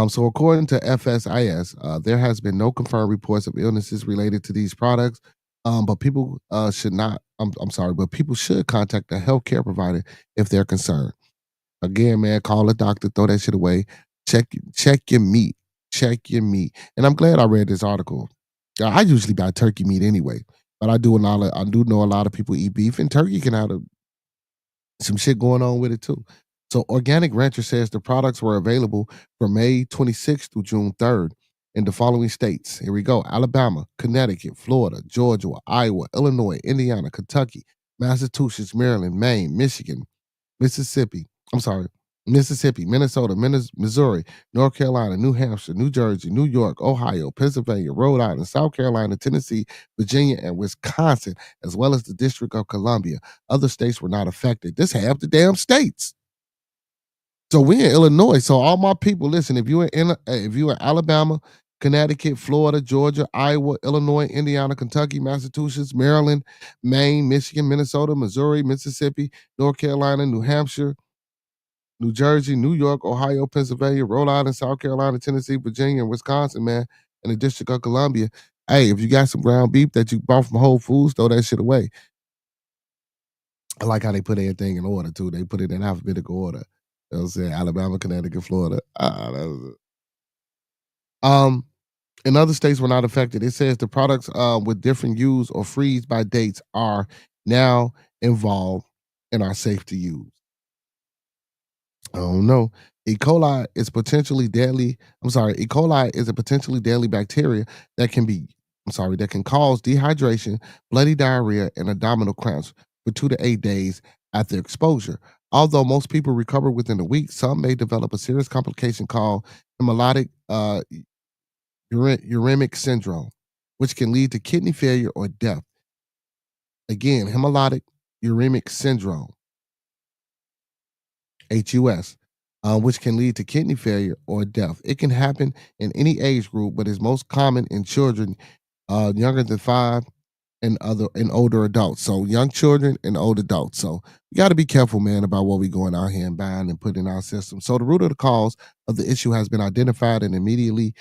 So according to FSIS, there has been no confirmed reports of illnesses related to these products. But people should not. I'm sorry, but people should contact a healthcare provider if they're concerned. Again, man, call a doctor, throw that shit away. Check your meat. Check your meat. And I'm glad I read this article. I usually buy turkey meat anyway, but I do know a lot of people eat beef, and turkey can have some shit going on with it too. So Organic Rancher says the products were available from May 26th through June 3rd in the following states. Here we go: Alabama, Connecticut, Florida, Georgia, Iowa, Illinois, Indiana, Kentucky, Massachusetts, Maryland, Maine, Michigan, Mississippi. I'm sorry. Mississippi, Minnesota, Missouri, North Carolina, New Hampshire, New Jersey, New York, Ohio, Pennsylvania, Rhode Island, South Carolina, Tennessee, Virginia, and Wisconsin, as well as the District of Columbia. Other states were not affected. This half the damn states. So we in Illinois. So all my people, listen. If you in Alabama, Connecticut, Florida, Georgia, Iowa, Illinois, Indiana, Kentucky, Massachusetts, Maryland, Maine, Michigan, Minnesota, Missouri, Mississippi, North Carolina, New Hampshire, New Jersey, New York, Ohio, Pennsylvania, Rhode Island, South Carolina, Tennessee, Virginia, and Wisconsin, man, and the District of Columbia. Hey, if you got some ground beef that you bought from Whole Foods, throw that shit away. I like how they put everything in order too. They put it in alphabetical order. You know what I'm saying? Alabama, Connecticut, Florida. That was it. Um, in other states were not affected. It says the products with different use or freeze by dates are now involved and are safe to use. I don't know. E. coli is potentially deadly. I'm sorry. E. coli is a potentially deadly bacteria that can be, that can cause dehydration, bloody diarrhea, and abdominal cramps for 2 to 8 days after exposure. Although most people recover within a week, some may develop a serious complication called hemolytic uremic syndrome, which can lead to kidney failure or death. Again, hemolytic uremic syndrome. HUS, which can lead to kidney failure or death. It can happen in any age group, but is most common in children younger than 5 and older adults. So young children and old adults. So we got to be careful, man, about what we going out here and buying and putting in our system. So the root of the cause of the issue has been identified and immediate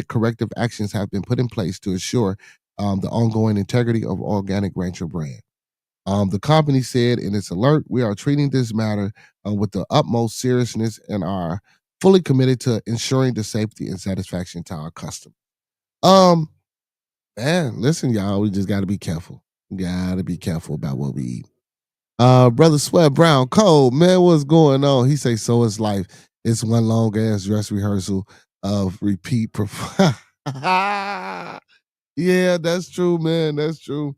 corrective actions have been put in place to ensure the ongoing integrity of Organic Rancher brand. The company said in its alert, we are treating this matter with the utmost seriousness and are fully committed to ensuring the safety and satisfaction to our customers. Um, Man, listen, y'all, we just got to be careful. Got to be careful about what we eat. Brother Sweat Brown Cole, man, what's going on? He say, so is life. It's one long ass dress rehearsal of repeat. Yeah, that's true, man. That's true.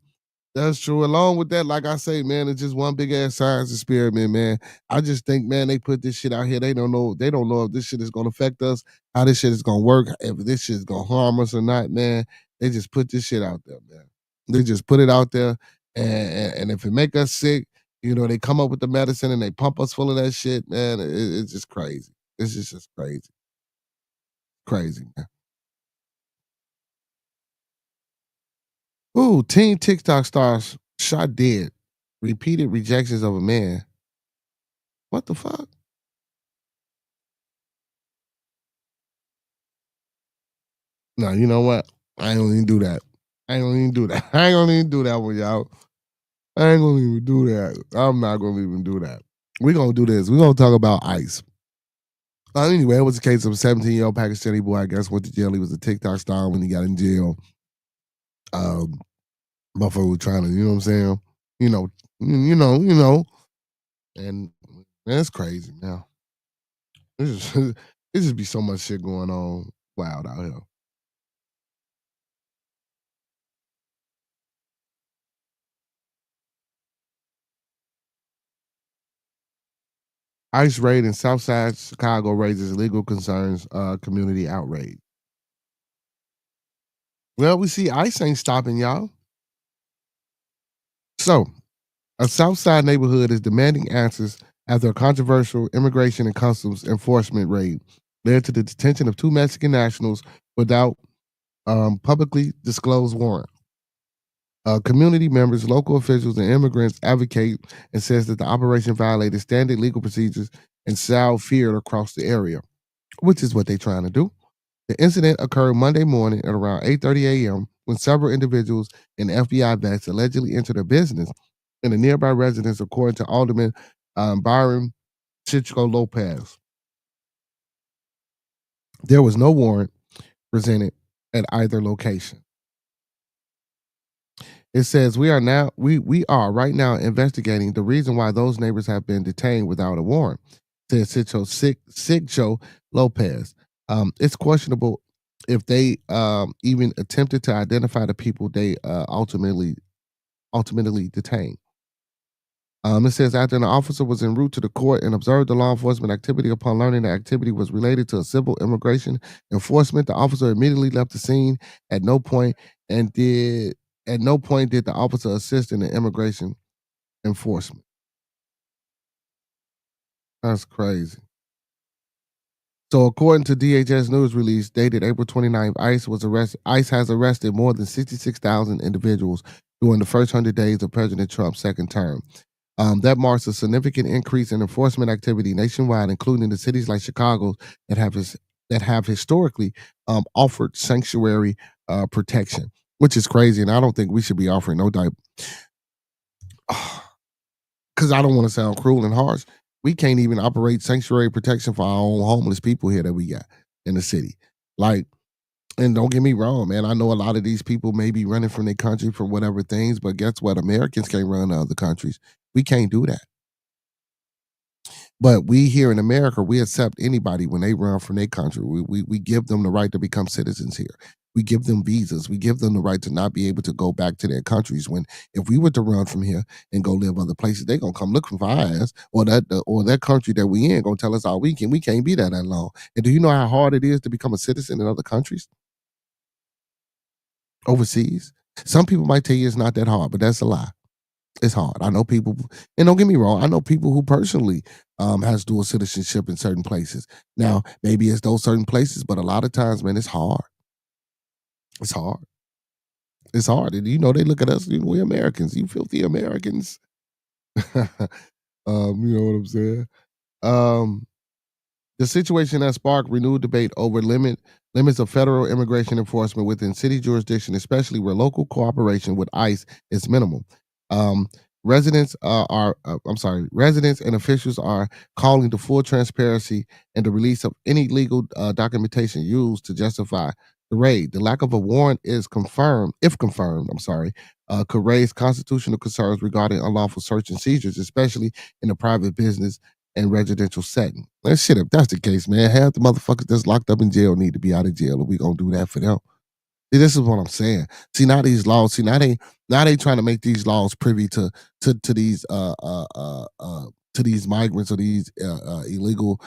That's true. Along with that, like I say, man, it's just one big ass science experiment, man. I just think, man, they put this shit out here. They don't know. They don't know if this shit is gonna affect us, how this shit is gonna work, if this shit is gonna harm us or not, man. They just put this shit out there, man. They just put it out there, and if it make us sick, they come up with the medicine and they pump us full of that shit, man. It's just crazy. It's just crazy, crazy, man. Ooh, teen TikTok stars shot dead. Repeated rejections of a man. What the fuck? No, you know what? I ain't gonna even do that. I ain't gonna even do that. I ain't gonna even do that one, y'all. I ain't gonna even do that. I'm not gonna even do that. We're gonna do this. We're gonna talk about ICE. Anyway, it was a case of a 17-year-old Pakistani boy, I guess, went to jail. He was a TikTok star when he got in jail. Motherfucker was trying to, you know what I'm saying? You know, you know. And man, it's crazy now. It's just, it just be so much shit going on wild out here. ICE raid in Southside Chicago raises legal concerns, community outrage. Well, we see ICE ain't stopping y'all. So, a Southside neighborhood is demanding answers after a controversial immigration and customs enforcement raid led to the detention of two Mexican nationals without publicly disclosed warrant. Community members, local officials, and immigrants advocate and says that the operation violated standard legal procedures and sowed fear across the area, which is what they're trying to do. The incident occurred Monday morning at around 8:30 a.m. when several individuals and FBI vets allegedly entered a business in a nearby residence, according to Alderman Byron Chico Lopez. There was no warrant presented at either location. It says we are right now investigating the reason why those neighbors have been detained without a warrant, said Sigcho Lopez. It's questionable if they even attempted to identify the people they ultimately detained. It says after an officer was en route to the court and observed the law enforcement activity, upon learning the activity was related to a civil immigration enforcement, the officer immediately left the scene. At no point and did at no point did the officer assist in the immigration enforcement. That's crazy. So, according to DHS news release dated April 29th, ICE has arrested more than 66,000 individuals during the first 100 days of President Trump's second term. That marks a significant increase in enforcement activity nationwide, including the cities like Chicago that have historically offered sanctuary protection, which is crazy. And I don't think we should be offering no type. Because I don't want to sound cruel and harsh. We can't even operate sanctuary protection for our own homeless people here that we got in the city. Like, and don't get me wrong, man. I know a lot of these people may be running from their country for whatever things, but guess what? Americans can't run to other countries. We can't do that. But we here in America, we accept anybody when they run from their country. We give them the right to become citizens here. We give them visas. We give them the right to not be able to go back to their countries. When if we were to run from here and go live other places, they're gonna come looking for our ass, or that country that we in gonna tell us all we can't be there that long. And do you know how hard it is to become a citizen in other countries overseas? Some people might tell you it's not that hard, but that's a lie. It's hard. I know people, and don't get me wrong, I know people who personally has dual citizenship in certain places. Now, maybe it's those certain places, but a lot of times, man, it's hard. It's hard. It's hard. And you know, they look at us, we're Americans. You filthy Americans. You know what I'm saying? Um, The situation has sparked renewed debate over limits of federal immigration enforcement within city jurisdiction, especially where local cooperation with ICE is minimal. Um, residents and officials are calling for full transparency and the release of any legal documentation used to justify the raid. The lack of a warrant is confirmed, if confirmed, could raise constitutional concerns regarding unlawful search and seizures, especially in a private business and residential setting. Man, shit, if that's the case, man, half the motherfuckers that's locked up in jail need to be out of jail, and we gonna do that for them. See, this is what I'm saying. See, now these laws, now they trying to make these laws privy to these to these migrants or these illegal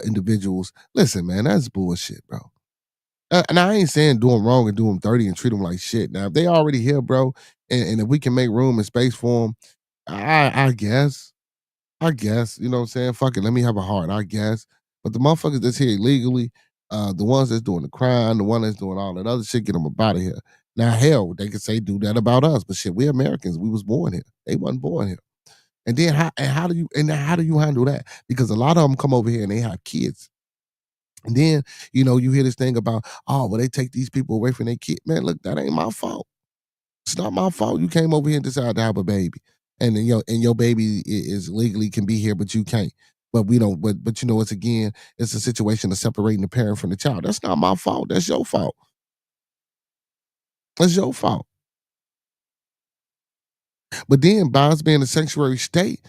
individuals. Listen, man, that's bullshit, bro. And I ain't saying do them wrong and do them dirty and treat them like shit. Now, if they already here, bro, and if we can make room and space for them, I guess. I guess, you know what I'm saying? Fuck it, let me have a heart, I guess. But the motherfuckers that's here illegally, the ones that's doing the crime, the one that's doing all that other shit, get them up out of here. Now, hell, they could say do that about us, but shit, we Americans, we was born here. They wasn't born here. And then how do you handle that? Because a lot of them come over here and they have kids. And then, you know, you hear this thing about, oh, well, they take these people away from their kid. Man, look, that ain't my fault. It's not my fault you came over here and decided to have a baby. And then your baby is legally can be here, but you can't. But we don't, but it's again, it's a situation of separating the parent from the child. That's not my fault. That's your fault. That's your fault. But then by us being a sanctuary state,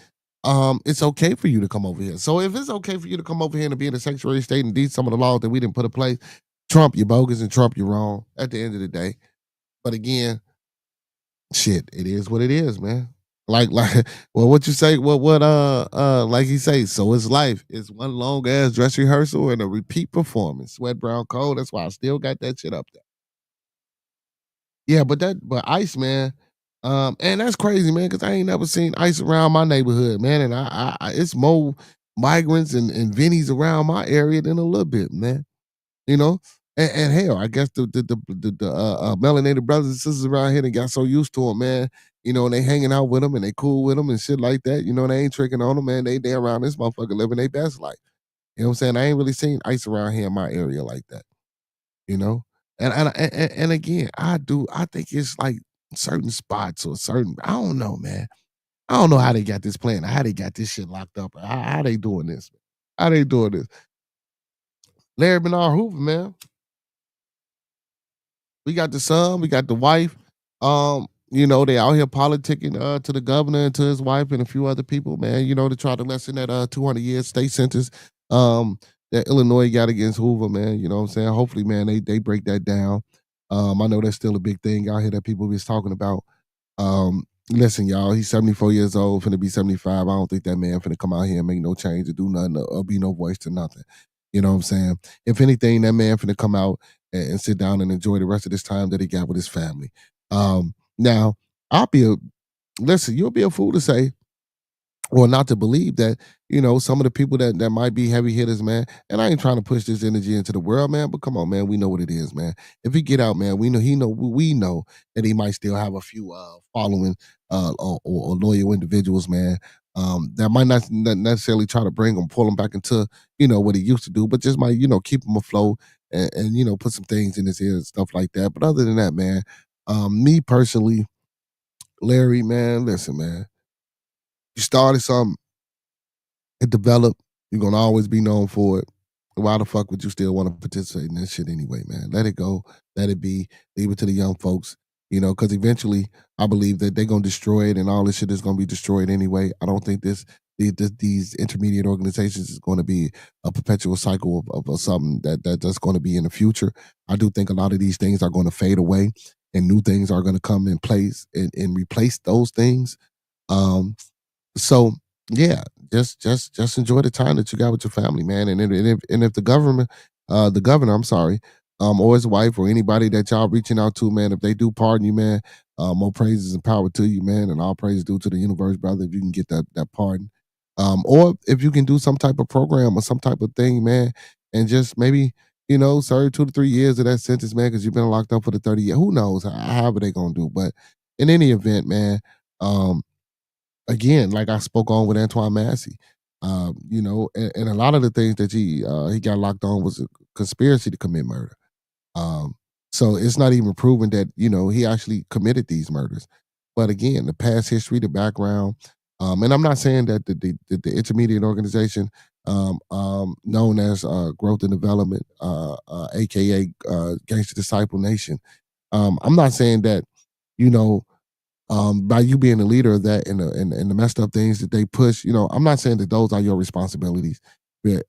it's okay for you to come over here. So if it's okay for you to come over here and be in a sanctuary state and these some of the laws that we didn't put in place, Trump, you're bogus and Trump, you're wrong at the end of the day. But again, shit, it is what it is, man. Like well, what you say, like he say, so is life. It's one long ass dress rehearsal and a repeat performance. Sweat brown cold. That's why I still got that shit up there. Yeah, but Ice, man, and that's crazy, man, because I ain't never seen Ice around my neighborhood, man. And it's more migrants and Vinnies around my area than a little bit, man. You know? And hell, I guess the melanated brothers and sisters around here that got so used to him, man. And they hanging out with him and they cool with him and shit like that. They ain't tricking on him, man. They around this motherfucker living their best life. You know what I'm saying? I ain't really seen Ice around here in my area like that. You know, and again, I think it's like certain spots or certain. I don't know, man. I don't know how they got this plan, how they got this shit locked up, how they doing this, how they doing this. Larry Bernard Hoover, man. We got the son, we got the wife. They out here politicking to the governor and to his wife and a few other people, man, to try to lessen that 200 year state sentence that Illinois got against Hoover, man. You know what I'm saying? Hopefully, man, they break that down. I know that's still a big thing out here that people is talking about. Listen, y'all, he's 74 years old, finna be 75. I don't think that man finna come out here and make no change or do nothing or be no voice to nothing. You know what I'm saying? If anything, that man finna come out and sit down and enjoy the rest of this time that he got with his family. Now, I'll be a listen, you'll be a fool to say or not to believe that, some of the people that might be heavy hitters, man, and I ain't trying to push this energy into the world, man, but come on, man, we know what it is, man. If he get out, man, we know that he might still have a few following or loyal individuals, man. That might not necessarily try to bring him, pull him back into, what he used to do, but just might, keep him afloat and put some things in his ear and stuff like that. But other than that, man, me personally, Larry, man, listen, man, you started something, it developed. You're gonna always be known for it. Why the fuck would you still want to participate in that shit anyway, man? Let it go. Let it be. Leave it to the young folks. Because eventually, I believe that they're gonna destroy it, and all this shit is gonna be destroyed anyway. I don't think these intermediate organizations is going to be a perpetual cycle of something that's going to be in the future. I do think a lot of these things are going to fade away, and new things are going to come in place and replace those things. Um, so yeah, just enjoy the time that you got with your family, man. And if the governor, I'm sorry, or his wife or anybody that y'all reaching out to, man, if they do pardon you, man, more praises and power to you, man, and all praise due to the universe, brother. If you can get that pardon, or if you can do some type of program or some type of thing, man, and just maybe serve 2 to 3 years of that sentence, man, because you've been locked up for the 30 years. Who knows? However they gonna do, but in any event, man. Again, like I spoke on with Antoine Massey, and a lot of the things that he got locked on was a conspiracy to commit murder. Um, so it's not even proven that he actually committed these murders. But again, the past history, the background, and I'm not saying that the intermediate organization known as Growth and Development, aka Gangster Disciple Nation. I'm not saying that you know by you being the leader of that and the messed up things that they push, I'm not saying that those are your responsibilities. But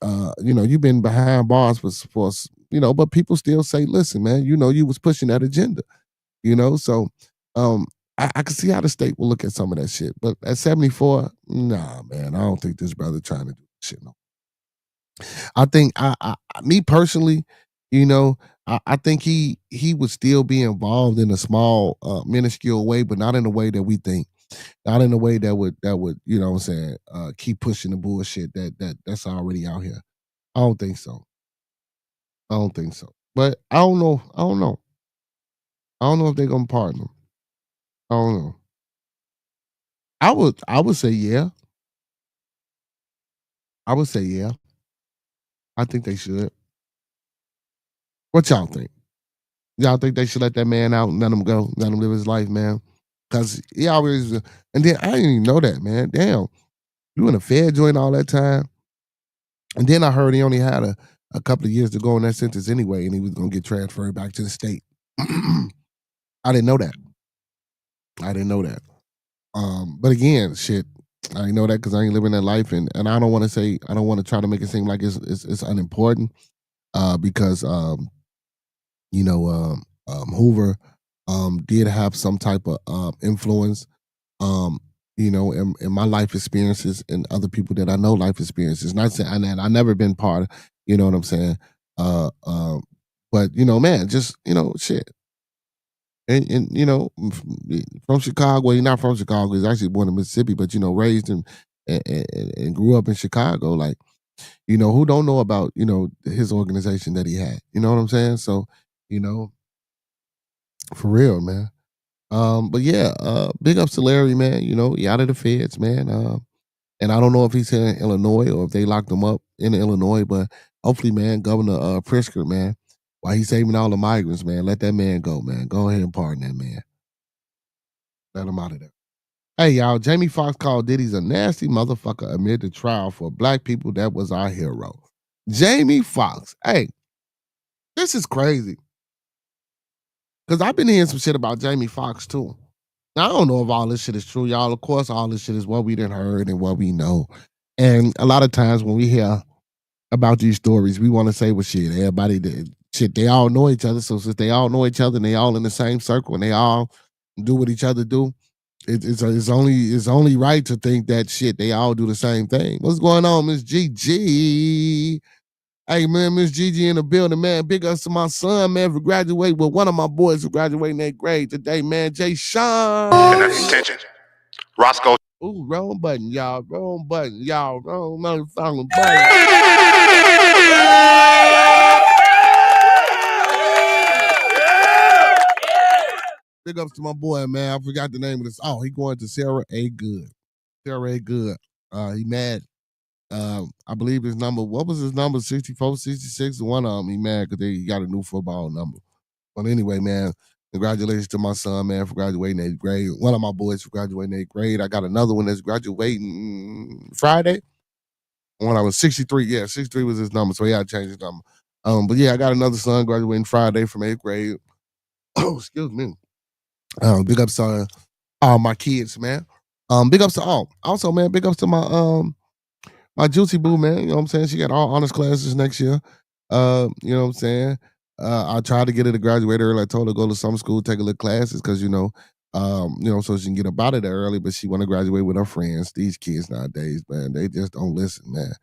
you've been behind bars but people still say, listen, man, you was pushing that agenda, so um I can see how the state will look at some of that shit. But at 74, nah, man, I don't think this brother trying to do shit. No. I think me personally, you know, I think he would still be involved in a small, minuscule way, but not in a way that we think. Not in a way that would, what I'm saying, keep pushing the bullshit that's already out here. I don't think so. I don't think so. But I don't know. I don't know. I don't know if they're gonna pardon him. I don't know. I would say yeah. I would say yeah. I think they should. What y'all think? Y'all think they should let that man out and let him go, let him live his life, man? Cause he always, and then I didn't even know that, man. Damn, you in a Fed joint all that time, and then I heard he only had a couple of years to go in that sentence anyway, and he was gonna get transferred back to the state. I didn't know that. I didn't know that. But again, shit, I didn't know that because I ain't living that life, and I don't want to say I don't want to try to make it seem like it's unimportant, because you know, Hoover did have some type of influence, um, in my life experiences and other people that I know life experiences. Not saying and I never been part of, you know what I'm saying? Uh, um, but man, just shit. And from Chicago, well, he's not from Chicago. He's actually born in Mississippi, but raised and grew up in Chicago. Like, who don't know about his organization that he had? You know what I'm saying? So, you know, for real, man. But yeah, big ups to Larry, man. He out of the feds, man. And I don't know if he's here in Illinois or if they locked him up in Illinois, but hopefully, man, Governor Pritzker, man, while he's saving all the migrants, man, let that man go, man. Go ahead and pardon that man. Let him out of there. Hey, y'all, Jamie Foxx called Diddy's a nasty motherfucker amid the trial for black people. That was our hero. Jamie Foxx. Hey, this is crazy. Because I've been hearing some shit about Jamie Foxx, too. Now, I don't know if all this shit is true, y'all. Of course, all this shit is what we done heard and what we know. And a lot of times when we hear about these stories, we want to say, well, shit, everybody did. Shit, they all know each other. So since they all know each other and they all in the same circle and they all do what each other do, it's only right to think that shit, they all do the same thing. What's going on, Miss Gigi? Hey, man, Miss Gigi in the building, man. Big ups to my son, man, for graduating with one of my boys who graduating 8th grade today, man. Jay Sean. Attention. Roscoe. Ooh, wrong button, y'all. Wrong button, y'all. Wrong motherfucking button. Big ups to my boy, man. I forgot the name of this. Oh, he going to Sarah A. Good. Sarah A. Good. He mad. I believe his number, what was his number? 64, 66? One of them, he mad because he got a new football number. But anyway, man, congratulations to my son, man, for graduating 8th grade. One of my boys for graduating 8th grade. I got another one that's graduating Friday. When I was 63, yeah, 63 was his number, so he had to change his number. But yeah, I got another son graduating Friday from 8th grade. Oh, excuse me. Big ups to all my kids, man. Big ups to all. Also, man, big ups to my Juicy Boo, man. You know what I'm saying? She got all honors classes next year. You know what I'm saying? I tried to get her to graduate early. I told her to go to summer school, take a little classes, because so she can get up out of there early, but she want to graduate with her friends. These kids nowadays, man, they just don't listen, man.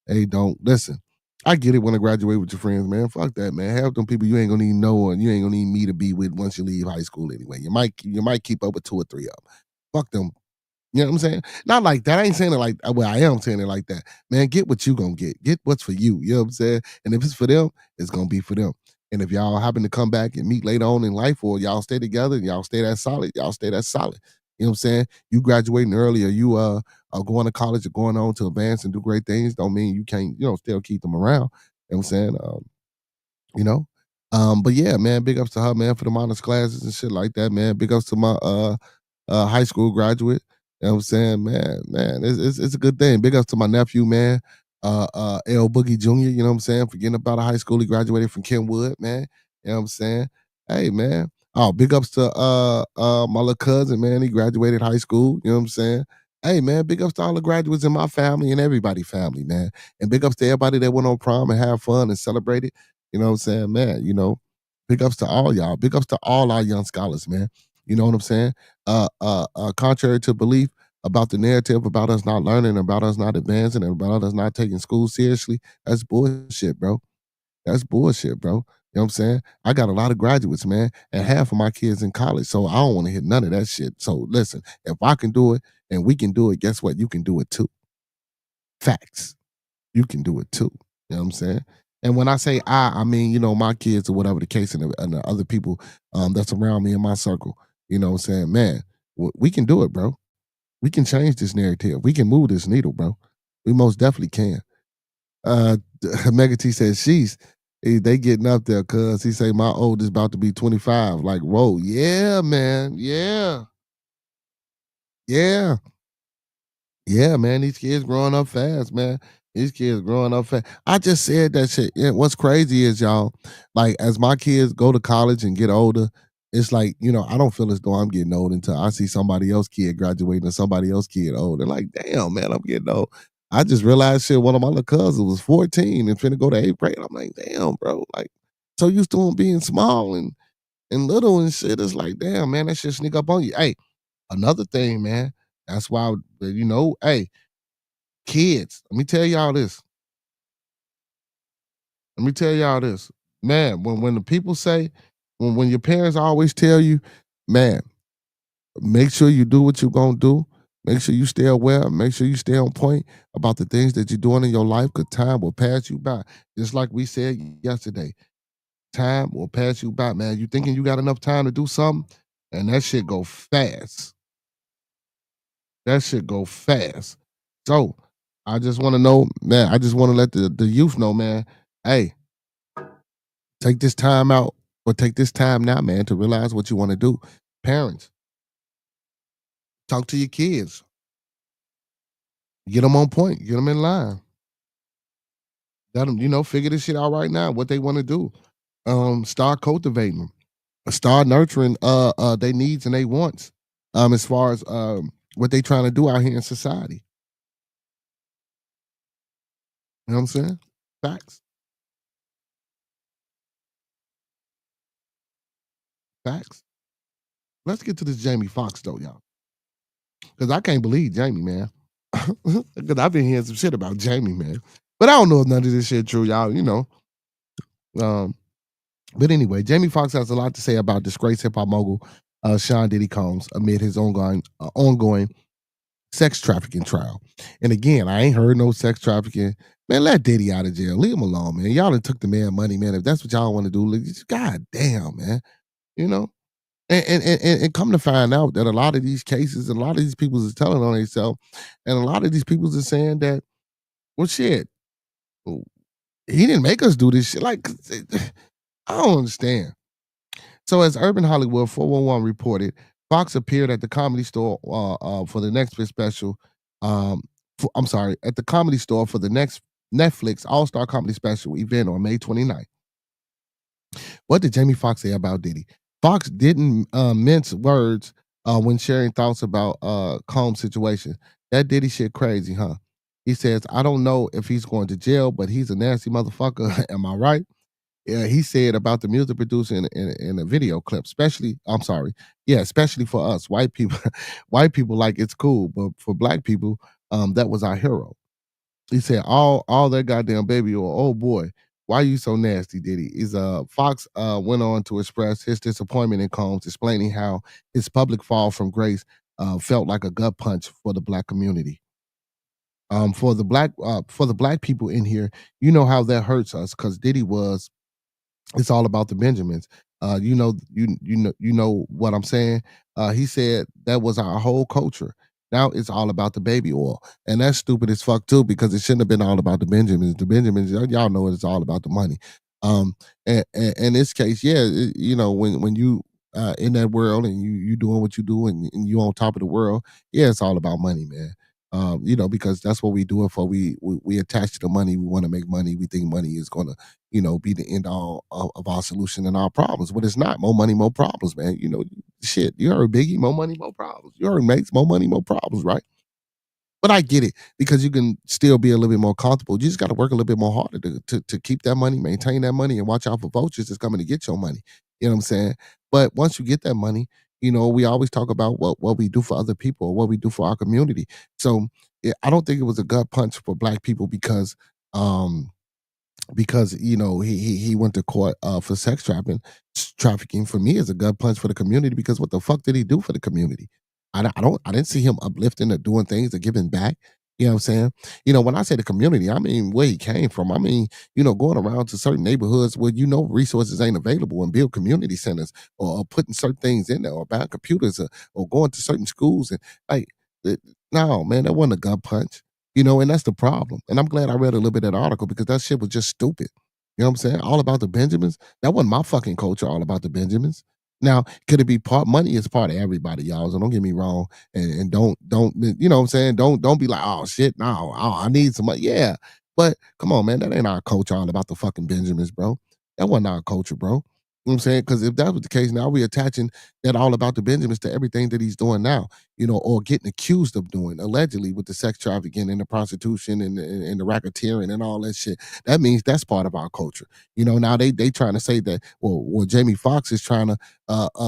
They don't listen. I get it when to graduate with your friends, man. Fuck that, man. Half them people you ain't gonna need no one. You ain't gonna need me to be with once you leave high school anyway. You might keep up with 2 or 3 of them. Fuck them. You know what I'm saying? Not like that. I ain't saying it like, well, I am saying it like that. Man, get what you gonna get. Get what's for you. You know what I'm saying? And if it's for them, it's gonna be for them. And if y'all happen to come back and meet later on in life, or y'all stay together and y'all stay that solid, y'all stay that solid. You know what I'm saying? You graduating early, or you are going to college or going on to advance and do great things, don't mean you can't, still keep them around. You know what I'm saying? You know? But yeah, man, big ups to her, man, for the honors classes and shit like that, man. Big ups to my high school graduate. You know what I'm saying? Man, it's a good thing. Big ups to my nephew, man. L Boogie Jr., you know what I'm saying? For getting up out of high school. He graduated from Kenwood, man. You know what I'm saying? Hey, man. Oh, big ups to my little cousin, man. He graduated high school. You know what I'm saying? Hey, man, big ups to all the graduates in my family and everybody's family, man. And big ups to everybody that went on prom and had fun and celebrated. You know what I'm saying? Man, big ups to all y'all. Big ups to all our young scholars, man. You know what I'm saying? Contrary to belief about the narrative about us not learning, about us not advancing, and about us not taking school seriously, that's bullshit, bro. That's bullshit, bro. You know what I'm saying? I got a lot of graduates, man, and half of my kids in college, so I don't want to hear none of that shit. So listen, if I can do it and we can do it, guess what? You can do it too. Facts. You can do it too. You know what I'm saying? And when I say I mean, my kids or whatever the case, and the other people that's around me in my circle. You know what I'm saying? Man, we can do it, bro. We can change this narrative. We can move this needle, bro. We most definitely can. Mega T says she's. They getting up there, cuz he say my oldest about to be 25. Like, whoa, yeah, man. Yeah. Yeah. Yeah, man, these kids growing up fast, man. These kids growing up fast. I just said that shit. Yeah, what's crazy is y'all, like, as my kids go to college and get older, it's like, I don't feel as though I'm getting old until I see somebody else kid graduating and somebody else kid old. And like, damn, man, I'm getting old. I just realized shit, one of my little cousins was 14 and finna go to 8th grade. I'm like, damn, bro. Like, so used to him being small and little and shit. It's like, damn, man, that shit sneak up on you. Hey, another thing, man. That's why, hey, kids, let me tell y'all this. Let me tell y'all this. Man, when the people say, when your parents always tell you, man, make sure you do what you're gonna do. Make sure you stay aware. Make sure you stay on point about the things that you're doing in your life, because time will pass you by. Just like we said yesterday, time will pass you by, man. You thinking you got enough time to do something, and that shit go fast. That shit go fast. So I just want to know, man. I just want to let the youth know, man. Hey, take this time out, or take this time now, man, to realize what you want to do. Parents, talk to your kids. Get them on point. Get them in line. Let them, figure this shit out right now. What they want to do. Start cultivating them. Start nurturing their needs and their wants. As far as what they trying to do out here in society. You know what I'm saying? Facts. Facts. Let's get to this Jamie Foxx though, y'all. Because I can't believe Jamie, man. Because I've been hearing some shit about Jamie, man. But I don't know if none of this shit true, y'all. Um, but anyway, Jamie Foxx has a lot to say about disgraced hip hop mogul Sean Diddy Combs amid his ongoing sex trafficking trial. And again, I ain't heard no sex trafficking. Man, let Diddy out of jail. Leave him alone, man. Y'all done took the man money, man. If that's what y'all want to do, god damn, man. You know? And come to find out that a lot of these cases, and a lot of these people is telling on themselves, and a lot of these people are saying that, well, shit, he didn't make us do this shit. Like, I don't understand. So, as Urban Hollywood 411 reported, Fox appeared at the Comedy Store for the next special. I'm sorry, at the Comedy Store for the next Netflix All Star Comedy Special event on May 29th. What did Jamie Foxx say about Diddy? Fox didn't mince words when sharing thoughts about Combs' situation. That Diddy shit crazy, huh? He says, I don't know if he's going to jail, but he's a nasty motherfucker. Am I right? Yeah, he said about the music producer in a video clip, especially for us white people. White people like it's cool, but for black people, that was our hero. He said, all that goddamn baby or oh boy, why you so nasty, Diddy? Fox went on to express his disappointment in Combs, explaining how his public fall from grace felt like a gut punch for the black community. For the black people in here, you know how that hurts us because Diddy was it's all about the Benjamins. You know what I'm saying. He said that was our whole culture. Now it's all about the baby oil, and that's stupid as fuck too because it shouldn't have been all about the Benjamins. The Benjamins, y'all know it's all about the money. And in this case, yeah, when you in that world and you doing what you do and you on top of the world, yeah, it's all about money, man. Because that's what we do it for. We attach to the money. We want to make money. We think money is gonna be the end all of our solution and our problems. But it's not. More money, more problems, man. Shit. You heard Biggie, more money, more problems. You heard Mates, more money, more problems, right? But I get it because you can still be a little bit more comfortable. You just got to work a little bit more harder to keep that money, maintain that money, and watch out for vultures that's coming to get your money. You know what I'm saying? But once you get that money, we always talk about what we do for other people or what we do for our community. So I don't think it was a gut punch for black people um, because he went to court for sex trafficking for me is a gut punch for the community because what the fuck did he do for the community? I didn't see him uplifting or doing things or giving back. You know what I'm saying? When I say the community, I mean where he came from. I mean, going around to certain neighborhoods where resources ain't available and build community centers or putting certain things in there or buying computers or going to certain schools and like no, man, that wasn't a gut punch. And that's the problem. And I'm glad I read a little bit of that article because that shit was just stupid. You know what I'm saying? All about the Benjamins. That wasn't my fucking culture, all about the Benjamins. Now, could it be part money is part of everybody, y'all. So don't get me wrong. And don't you know what I'm saying? Don't be like, oh shit, no, I need some money. Yeah. But come on, man, that ain't our culture all about the fucking Benjamins, bro. That wasn't our culture, bro. You know what I'm saying? Because if that was the case, now we're attaching that all about the Benjamins to everything that he's doing now, or getting accused of doing, allegedly, with the sex trafficking and the prostitution and the racketeering and all that shit. That means that's part of our culture. Now they trying to say that, well, Jamie Foxx is trying to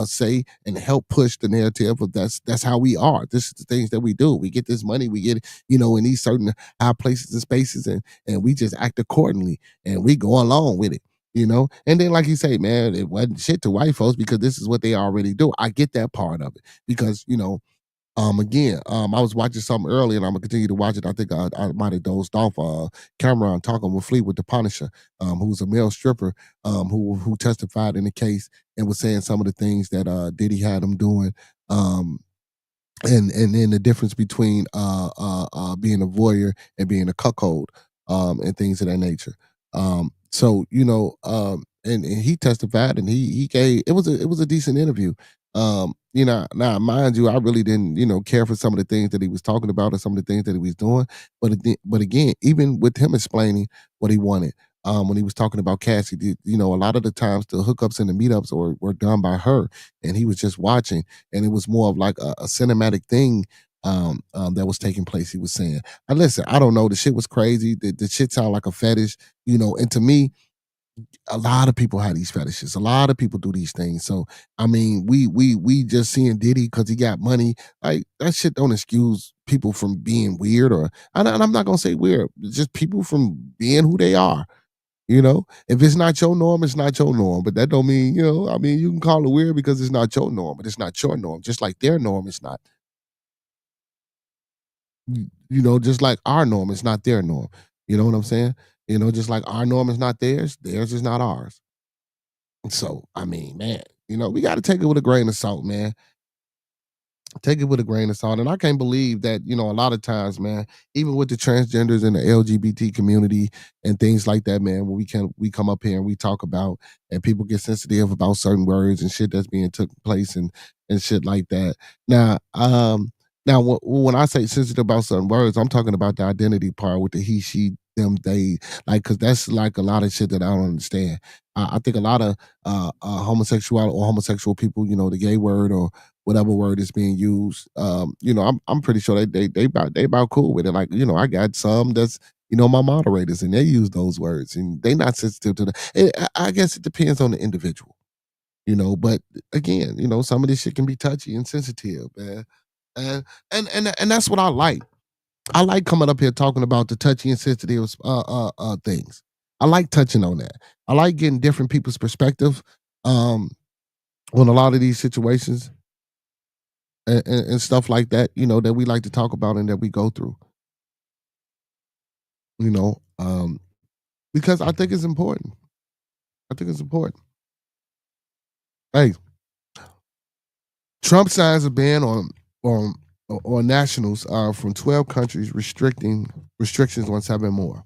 say and help push the narrative of that's how we are. This is the things that we do. We get this money, we get it, in these certain high places and spaces, and we just act accordingly and we go along with it. And then, like you say, man, it wasn't shit to white folks because this is what they already do. I get that part of it because, again, I was watching something earlier and I'm gonna continue to watch it. I think I might have dozed off. Cameron talking with Fleet with the Punisher, who's a male stripper, who testified in the case and was saying some of the things that Diddy had him doing. And then the difference between being a voyeur and being a cuckold, and things of that nature. So and he testified and he gave it was a decent interview. Now mind you, I really didn't care for some of the things that he was talking about or some of the things that he was doing, but again, even with him explaining what he wanted. When he was talking about Cassie, a lot of the times the hookups and the meetups were done by her, and he was just watching, and it was more of like a cinematic thing that was taking place. He was saying, listen, I don't know, the shit was crazy. The shit sounded like a fetish, and to me, a lot of people have these fetishes. A lot of people do these things. So I mean, we just seeing Diddy because he got money. Like that shit don't excuse people from being weird, and I'm not gonna say weird, just people from being who they are. If it's not your norm, it's not your norm. But that don't mean, I mean, you can call it weird because it's not your norm, but it's not your norm. Just like their norm is not, just like our norm is not their norm. You know what I'm saying? Just like our norm is not theirs is not ours. So, I mean, man, we got to take it with a grain of salt, man. Take it with a grain of salt. And I can't believe that, a lot of times, man, even with the transgenders and the LGBT community and things like that, man, when we come up here and we talk about and people get sensitive about certain words and shit that's being took place and shit like that. Now, when I say sensitive about certain words, I'm talking about the identity part with the he, she, them, they, like, cause that's like a lot of shit that I don't understand. I think a lot of homosexual people, the gay word or whatever word is being used. I'm pretty sure they about cool with it. Like, I got some that's my moderators and they use those words and they not sensitive to that. I guess it depends on the individual, but again, some of this shit can be touchy and sensitive, man. And and that's what I like. I like coming up here talking about the touchy and sensitive things. I like touching on that. I like getting different people's perspective um on a lot of these situations and stuff like that, that we like to talk about and that we go through, you know, um, because I think it's important. I think it's important. Hey, Trump signs a ban on on nationals from 12 countries restrictions on 7 more.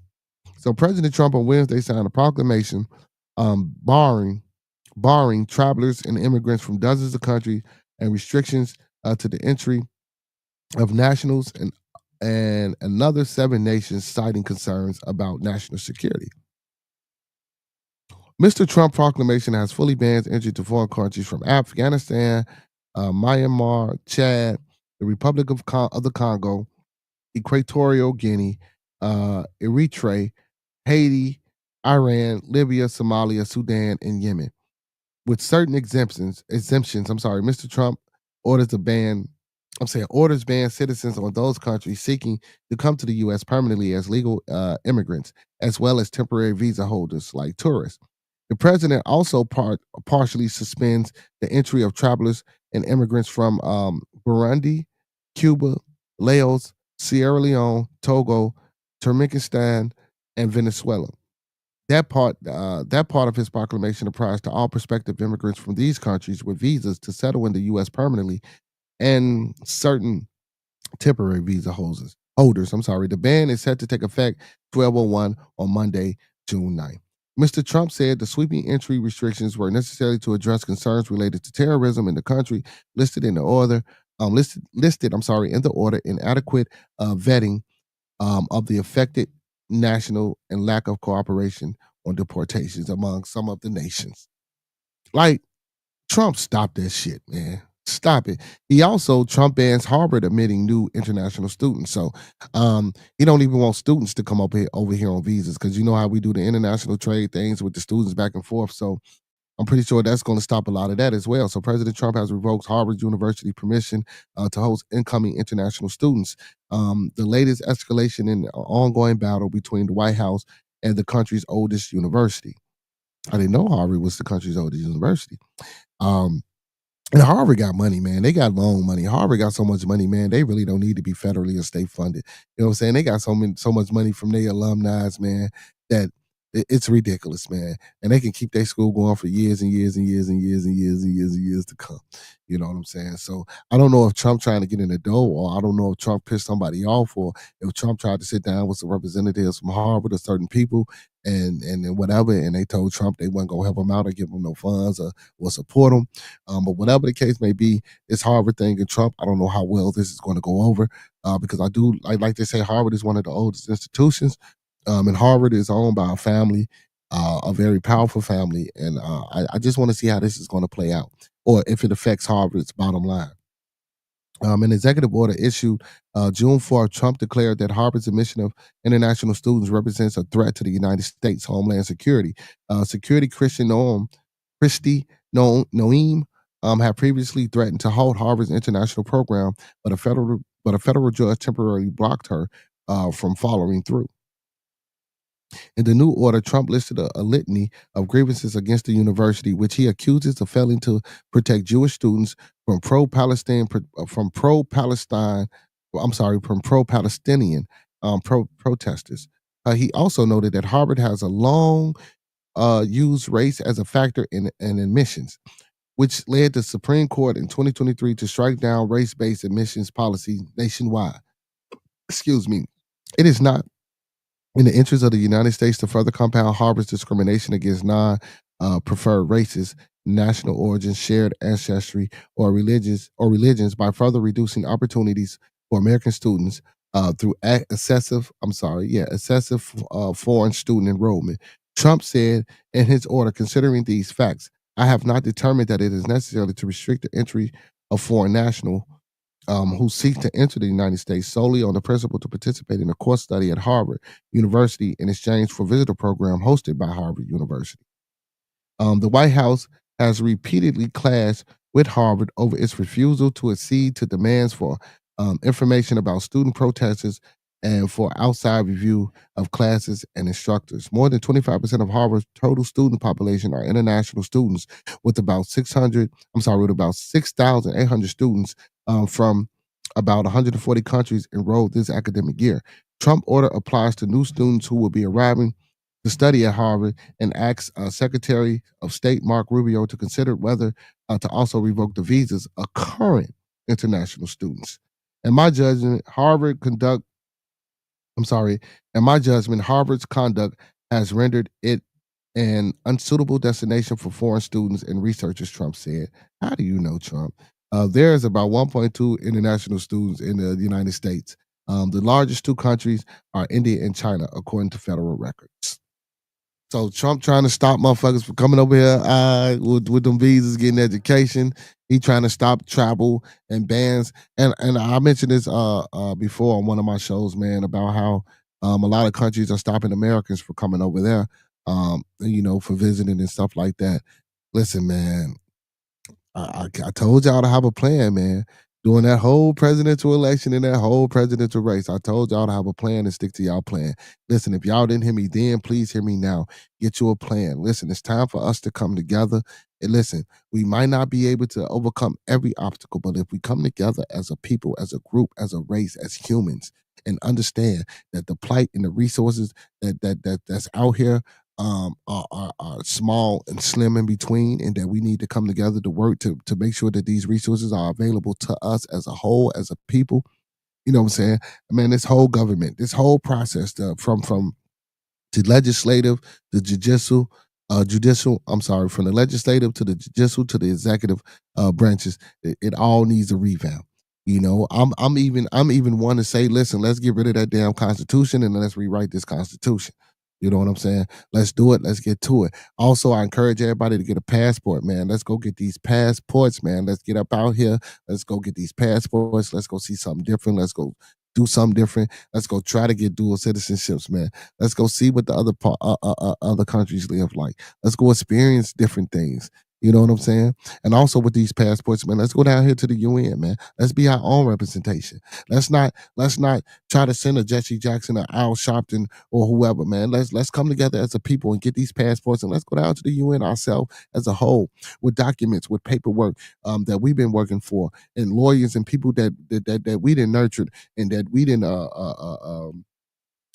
So President Trump on Wednesday signed a proclamation barring travelers and immigrants from dozens of countries and restrictions to the entry of nationals and another 7 nations, citing concerns about national security. Mr. Trump proclamation has fully banned entry to foreign countries from Afghanistan, Myanmar, Chad, the Republic of the Congo, Equatorial Guinea, Eritrea, Haiti, Iran, Libya, Somalia, Sudan, and Yemen. With certain exemptions, Mr. Trump orders to ban orders ban citizens on those countries seeking to come to the U.S. permanently as legal immigrants, as well as temporary visa holders like tourists. The president also partially suspends the entry of travelers and immigrants from Burundi, Cuba, Laos, Sierra Leone, Togo, Turkmenistan, and Venezuela. That part of his proclamation applies to all prospective immigrants from these countries with visas to settle in the U.S. permanently and certain temporary visa holders. The ban is set to take effect 12:01 on Monday, June 9th. Mr. Trump said the sweeping entry restrictions were necessary to address concerns related to terrorism in the country, listed in the order, in the order inadequate vetting of the affected national and lack of cooperation on deportations among some of the nations. Like, Trump, stop that shit, man. Stop it. Trump bans Harvard admitting new international students. So he don't even want students to come over here on visas, because you know how we do the international trade things with the students back and forth. So I'm pretty sure that's going to stop a lot of that as well. So President Trump has revoked Harvard University permission to host incoming international students. The latest escalation in the ongoing battle between the White House and the country's oldest university. I didn't know Harvard was the country's oldest university. Um, and Harvard got money, man. They got loan money. Harvard got so much money, man. They really don't need to be federally or state funded. You know what I'm saying? They got so much money from their alumni, man, that it's ridiculous, man. And they can keep their school going for years and years and years and years and years and years and years to come. You know what I'm saying? So I don't know if Trump trying to get in the door, or I don't know if Trump pissed somebody off, or if Trump tried to sit down with some representatives from Harvard or certain people and whatever, and they told Trump they wasn't gonna help him out or give him no funds or support him. But whatever the case may be, it's Harvard thing and Trump. I don't know how well this is going to go over because I like to say Harvard is one of the oldest institutions. And Harvard is owned by a family, a very powerful family. And I just want to see how this is going to play out, or if it affects Harvard's bottom line. An executive order issued June 4th, Trump declared that Harvard's admission of international students represents a threat to the United States homeland security. Security Christy Noem had previously threatened to halt Harvard's international program, but a federal judge temporarily blocked her from following through. In the new order, Trump listed a litany of grievances against the university, which he accuses of failing to protect Jewish students from pro-Palestinian protesters. He also noted that Harvard has a long used race as a factor in admissions, which led the Supreme Court in 2023 to strike down race-based admissions policy nationwide. Excuse me. It is not in the interest of the United States to further compound Harvard's discrimination against non-preferred races, national origins, shared ancestry, or religions by further reducing opportunities for American students through excessive foreign student enrollment. Trump said in his order, considering these facts, I have not determined that it is necessary to restrict the entry of foreign national who seek to enter the United States solely on the principle to participate in a course study at Harvard University in exchange for a visitor program hosted by Harvard University. The White House has repeatedly clashed with Harvard over its refusal to accede to demands for information about student protesters and for outside review of classes and instructors. More than 25% of Harvard's total student population are international students, with about 6,800 students from about 140 countries enrolled this academic year. Trump order applies to new students who will be arriving to study at Harvard, and asks Secretary of State Mark Rubio to consider whether to also revoke the visas of current international students. In my judgment, Harvard's conduct has rendered it an unsuitable destination for foreign students and researchers, Trump said. How do you know, Trump? There's about 1.2 international students in the United States. The largest two countries are India and China, according to federal records. So Trump trying to stop motherfuckers from coming over here with them visas, getting education. He trying to stop travel and bans. And I mentioned this before on one of my shows, man, about how a lot of countries are stopping Americans from coming over there, for visiting and stuff like that. Listen, man, I told y'all to have a plan, man. During that whole presidential election and that whole presidential race, I told y'all to have a plan and stick to y'all plan. Listen, if y'all didn't hear me then, please hear me now. Get you a plan. Listen, it's time for us to come together. And listen, we might not be able to overcome every obstacle, but if we come together as a people, as a group, as a race, as humans, and understand that the plight and the resources that's out here are small and slim in between, and that we need to come together to work to make sure that these resources are available to us as a whole, as a people. You know what I'm saying? Man, this whole government, this whole process from to legislative, the judicial, from the legislative to the judicial to the executive branches, it all needs a revamp. I'm even one to say, listen, let's get rid of that damn constitution and let's rewrite this constitution. You know what I'm saying? Let's do it. Let's get to it. Also, I encourage everybody to get a passport, man. Let's go get these passports, man. Let's get up out here. Let's go get these passports. Let's go see something different. Let's go do something different. Let's go try to get dual citizenships, man. Let's go see what the other countries live like. Let's go experience different things. You know what I'm saying? And also with these passports, man, let's go down here to the UN, man. Let's be our own representation. Let's not try to send a Jesse Jackson or Al Sharpton or whoever, man. Let's come together as a people and get these passports and let's go down to the UN ourselves as a whole with documents, with paperwork that we've been working for, and lawyers and people that we didn't nurture and that we didn't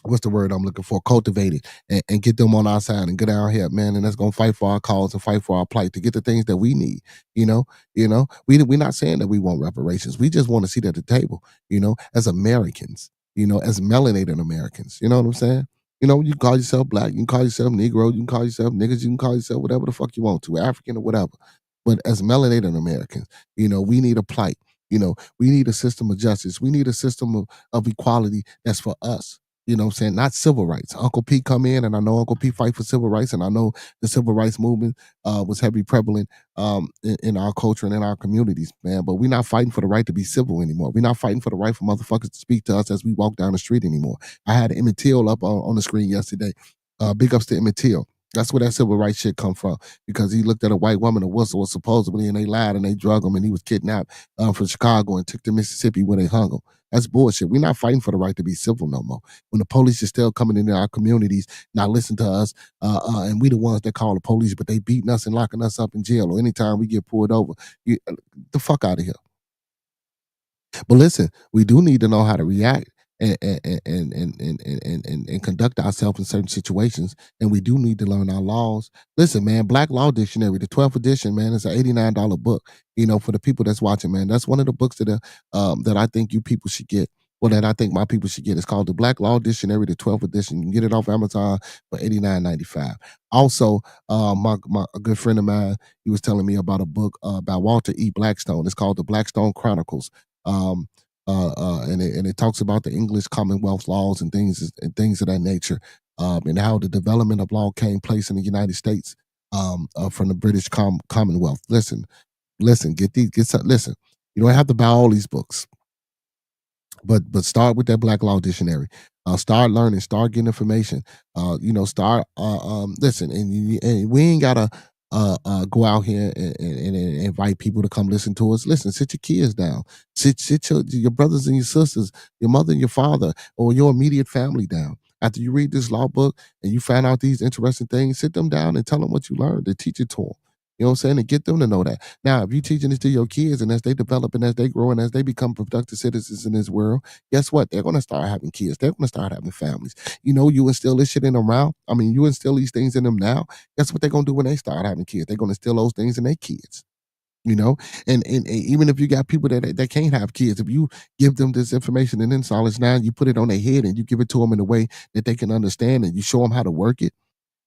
what's the word I'm looking for? Cultivated and get them on our side and get down here, man. And that's gonna fight for our cause and fight for our plight to get the things that we need. We're not saying that we want reparations. We just want to sit at the table, as Americans, as melanated Americans. You know what I'm saying? You can call yourself black, you can call yourself Negro, you can call yourself niggas, you can call yourself whatever the fuck you want to, African or whatever. But as melanated Americans, we need a plight. We need a system of justice. We need a system of equality that's for us. You know what I'm saying? Not civil rights. Uncle P come in, and I know Uncle P fight for civil rights, and I know the civil rights movement was heavily prevalent in our culture and in our communities, man. But we're not fighting for the right to be civil anymore. We're not fighting for the right for motherfuckers to speak to us as we walk down the street anymore. I had Emmett Till up on the screen yesterday. Big ups to Emmett Till. That's where that civil rights shit come from, because he looked at a white woman, a whistle was supposedly, and they lied and they drug him, and he was kidnapped from Chicago and took to Mississippi where they hung him. That's bullshit. We're not fighting for the right to be civil no more. When the police is still coming into our communities, not listening to us, and we the ones that call the police, but they beating us and locking us up in jail, or anytime we get pulled over, the fuck out of here. But listen, we do need to know how to react and conduct ourselves in certain situations, and we do need to learn our laws. Listen, man, Black Law Dictionary, the 12th edition, man, is an $89 book. For the people that's watching, man, that's one of the books that I think you people should get. Well, that I think my people should get. It's called the Black Law Dictionary, the 12th edition. You can get it off Amazon for $89.95. Also, a good friend of mine, he was telling me about a book about Walter E. Blackstone. It's called the Blackstone Chronicles. And it talks about the English Commonwealth laws and things of that nature, and how the development of law came place in the United States from the British Commonwealth. Listen, listen. You don't have to buy all these books, but start with that Black Law Dictionary. Start learning, start getting information. Start listen, and we ain't gotta go out here and invite people to come listen to us. Listen, sit your kids down. Sit your brothers and your sisters, your mother and your father, or your immediate family down. After you read this law book and you find out these interesting things, sit them down and tell them what you learned and teach it to them. You know what I'm saying? And get them to know that. Now, if you're teaching this to your kids and as they develop and as they grow and as they become productive citizens in this world, guess what? They're going to start having kids. They're going to start having families. You instill this shit in them now. I mean, you instill these things in them now. Guess what they're going to do when they start having kids? They're going to instill those things in their kids. And even if you got people that can't have kids, if you give them this information and then knowledge now, you put it on their head and you give it to them in a way that they can understand and you show them how to work it.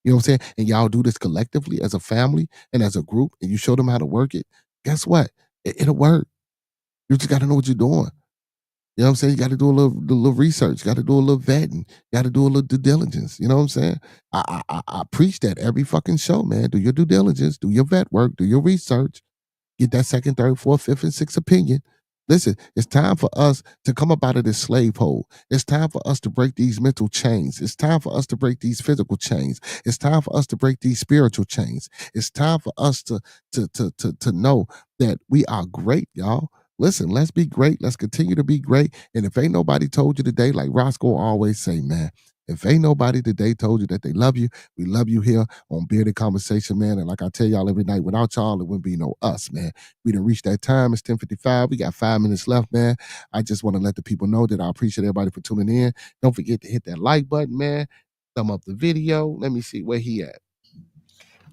You know what I'm saying? And y'all do this collectively as a family and as a group, and you show them how to work it. Guess what? It'll work. You just got to know what you're doing. You know what I'm saying? You got to do a little research. You got to do a little vetting. You got to do a little due diligence. You know what I'm saying? I preach that every fucking show, man. Do your due diligence. Do your vet work. Do your research. Get that second, third, fourth, fifth, and sixth opinion. Listen, it's time for us to come up out of this slave hole. It's time for us to break these mental chains. It's time for us to break these physical chains. It's time for us to break these spiritual chains. It's time for us to know that we are great, y'all. Listen, let's be great. Let's continue to be great. And if ain't nobody told you today, like Roscoe always say, man, if ain't nobody today told you that they love you, we love you here on Bearded Conversation, man. And like I tell y'all every night, without y'all, it wouldn't be no us, man. We done reached that time. It's 10:55. We got 5 minutes left, man. I just want to let the people know that I appreciate everybody for tuning in. Don't forget to hit that like button, man. Thumb up the video. Let me see where he at.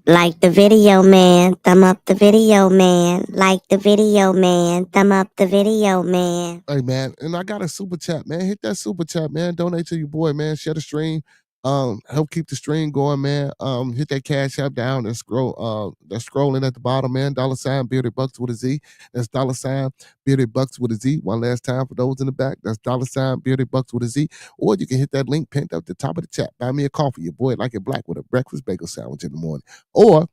Like the video, man. Thumb up the video, man. Like the video, man. Thumb up the video, man. Hey, man. And I got a super chat, man. Hit that super chat, man. Donate to your boy, man. Share the stream. Help keep the stream going, man. Hit that Cash App down and scroll. That's scrolling at the bottom, man. $ Bearded Bucks with a Z. That's $ Bearded Bucks with a Z. One last time for those in the back. That's $ Bearded Bucks with a Z. Or you can hit that link pinned up the top of the chat. Buy me a coffee. Your boy like it black with a breakfast bagel sandwich in the morning. Or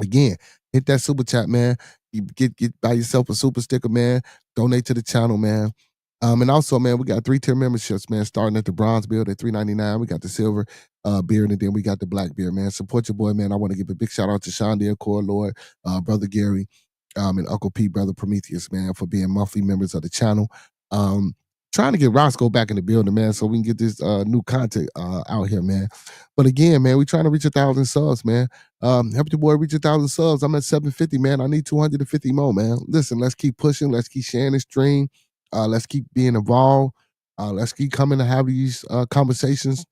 again, hit that super chat, man. You get buy yourself a super sticker, man. Donate to the channel, man. And also, man, we got 3-tier memberships, man, starting at the bronze beard at $3.99. We got the silver beard, and then we got the black beard, man. Support your boy, man. I want to give a big shout out to Shonda, Core Lord, Brother Gary, and Uncle Pete, Brother Prometheus, man, for being monthly members of the channel. Trying to get Roscoe back in the building, man, so we can get this new content out here, man. But again, man, we trying to reach 1,000 subs, man. Help your boy reach 1,000 subs. I'm at 750, man. I need 250 more, man. Listen, let's keep pushing. Let's keep sharing the stream. Let's keep being involved. Let's keep coming to have these conversations.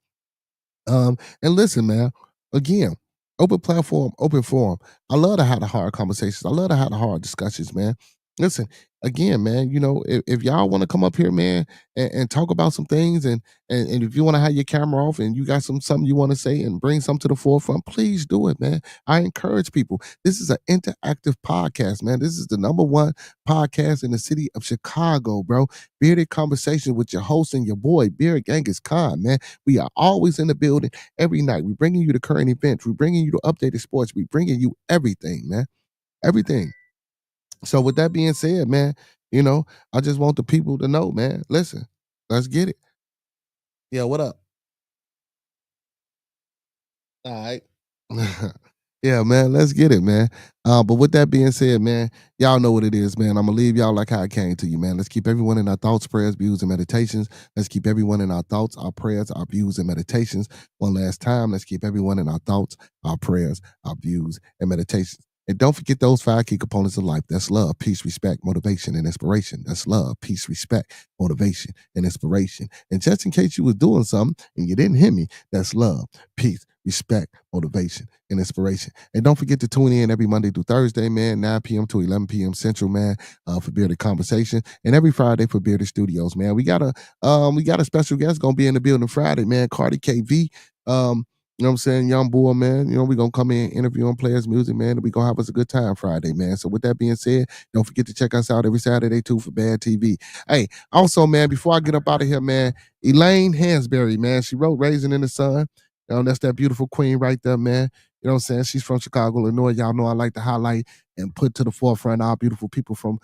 And listen, man, again, open platform, open forum. I love to have the hard conversations. I love to have the hard discussions, man. Listen, again, man, you know, if y'all want to come up here, man, and talk about some things, and if you want to have your camera off and you got something you want to say and bring something to the forefront, please do it, man. I encourage people. This is an interactive podcast, man. This is the #1 podcast in the city of Chicago, bro. Bearded Conversation with your host and your boy, Beard Genghis Khan, man. We are always in the building every night. We're bringing you the current events. We're bringing you the updated sports. We're bringing you everything, man. Everything. So with that being said, man, you know, I just want the people to know, man. Listen, let's get it. Yeah, what up? All right. Yeah, man, let's get it, man. But with that being said, man, y'all know what it is, man. I'm going to leave y'all like how I came to you, man. Let's keep everyone in our thoughts, prayers, views, and meditations. Let's keep everyone in our thoughts, our prayers, our views, and meditations. One last time, let's keep everyone in our thoughts, our prayers, our views, and meditations. And don't forget those 5 key components of life. That's love, peace, respect, motivation, and inspiration. That's love, peace, respect, motivation, and inspiration. And just in case you was doing something and you didn't hear me, that's love, peace, respect, motivation, and inspiration. And don't forget to tune in every Monday through Thursday, man, 9 p.m. to 11 p.m. Central, man, for Bearded Conversation. And every Friday for Bearded Studios, man. We got a special guest gonna be in the building Friday, man. Cardi KV. You know what I'm saying? Young boy, man. You know, we're going to come in, interview on players' music, man, and we're going to have us a good time Friday, man. So with that being said, don't forget to check us out every Saturday, too, for Bad TV. Hey, also, man, before I get up out of here, man, Elaine Hansberry, man, she wrote Raisin in the Sun. You know, that's that beautiful queen right there, man. You know what I'm saying? She's from Chicago, Illinois. Y'all know I like to highlight and put to the forefront our beautiful people from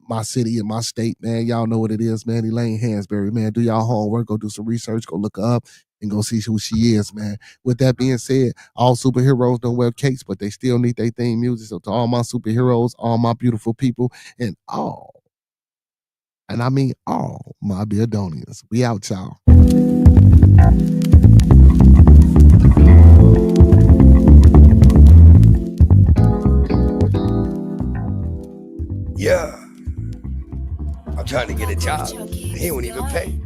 my city and my state, man. Y'all know what it is, man. Elaine Hansberry, man. Do y'all homework. Go do some research. Go look her up and go see who she is, man. With that being said, all superheroes don't wear capes, but they still need their theme music. So to all my superheroes, all my beautiful people, and I mean all my Beardonians. We out, y'all. Yeah, I'm trying to get a job. He won't even pay.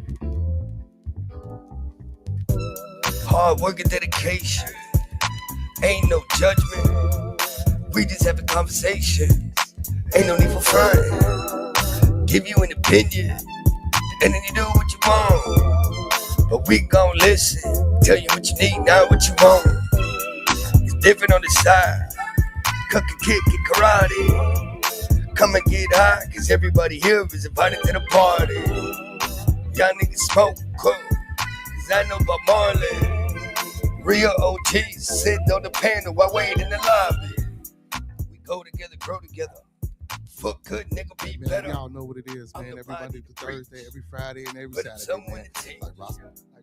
Hard work and dedication. Ain't no judgment. We just having conversations. Ain't no need for fun. Give you an opinion, and then you do what you want. But we gon' listen. Tell you what you need, not what you want. It's different on the side. Cook and kick and karate. Come and get high, cause everybody here is invited to the party. Y'all niggas smoke, cool, cause I know about Marley. Real OGs sitting on the panel while waiting in the lobby. We go together, grow together. Fuck good, nigga, be man, better. Y'all know what it is, man. Every Monday through Thursday, every Friday, and every Saturday, man. Like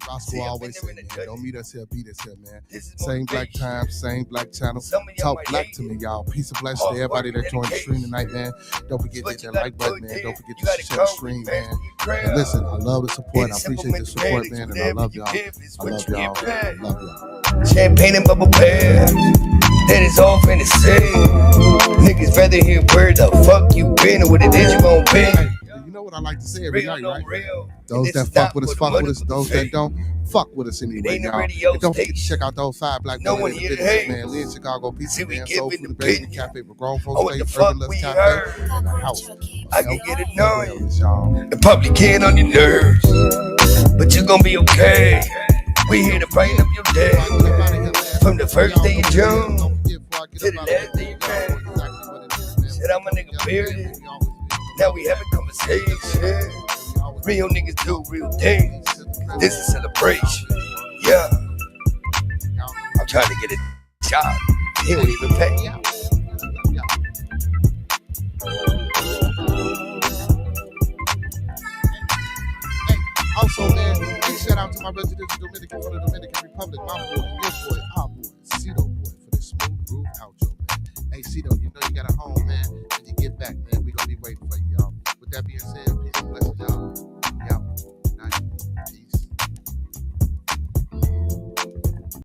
Roscoe always say, man, don't meet us here, beat us here, man. Same black time, same black channel. Talk black to me, y'all. Peace and blessings to everybody that joined the stream tonight, man. Don't forget to hit that like button, man. Don't forget to share the stream, man. And listen, I love the support. I appreciate the support, man, and I love y'all. I love y'all. I love y'all. Champagne and bubble bath. That is all in the city. Niggas rather hear where the fuck you been or what it is you gon' be. You know what I like to say every night, right? Those that fuck with us, fuck with us. Those that don't, fuck with us anyway, y'all. And don't forget to check out those 5 black men in the business, man. Live Chicago Pizza, man. Soul Food and Baby Cafe for grown folks, Urban Lust Cafe, and the house. I can get it knowing. The public can on your nerves, but you gon' be okay. We here to brighten up your day. From the first day of June to the last day of May. Said I'm a nigga bearded. Now we having conversation. Real niggas do real things. This is celebration. Yeah. I'm trying to get a job. He don't even pay. Also, man, big shout out to my residential Dominican from the Dominican Republic, my boy, your boy,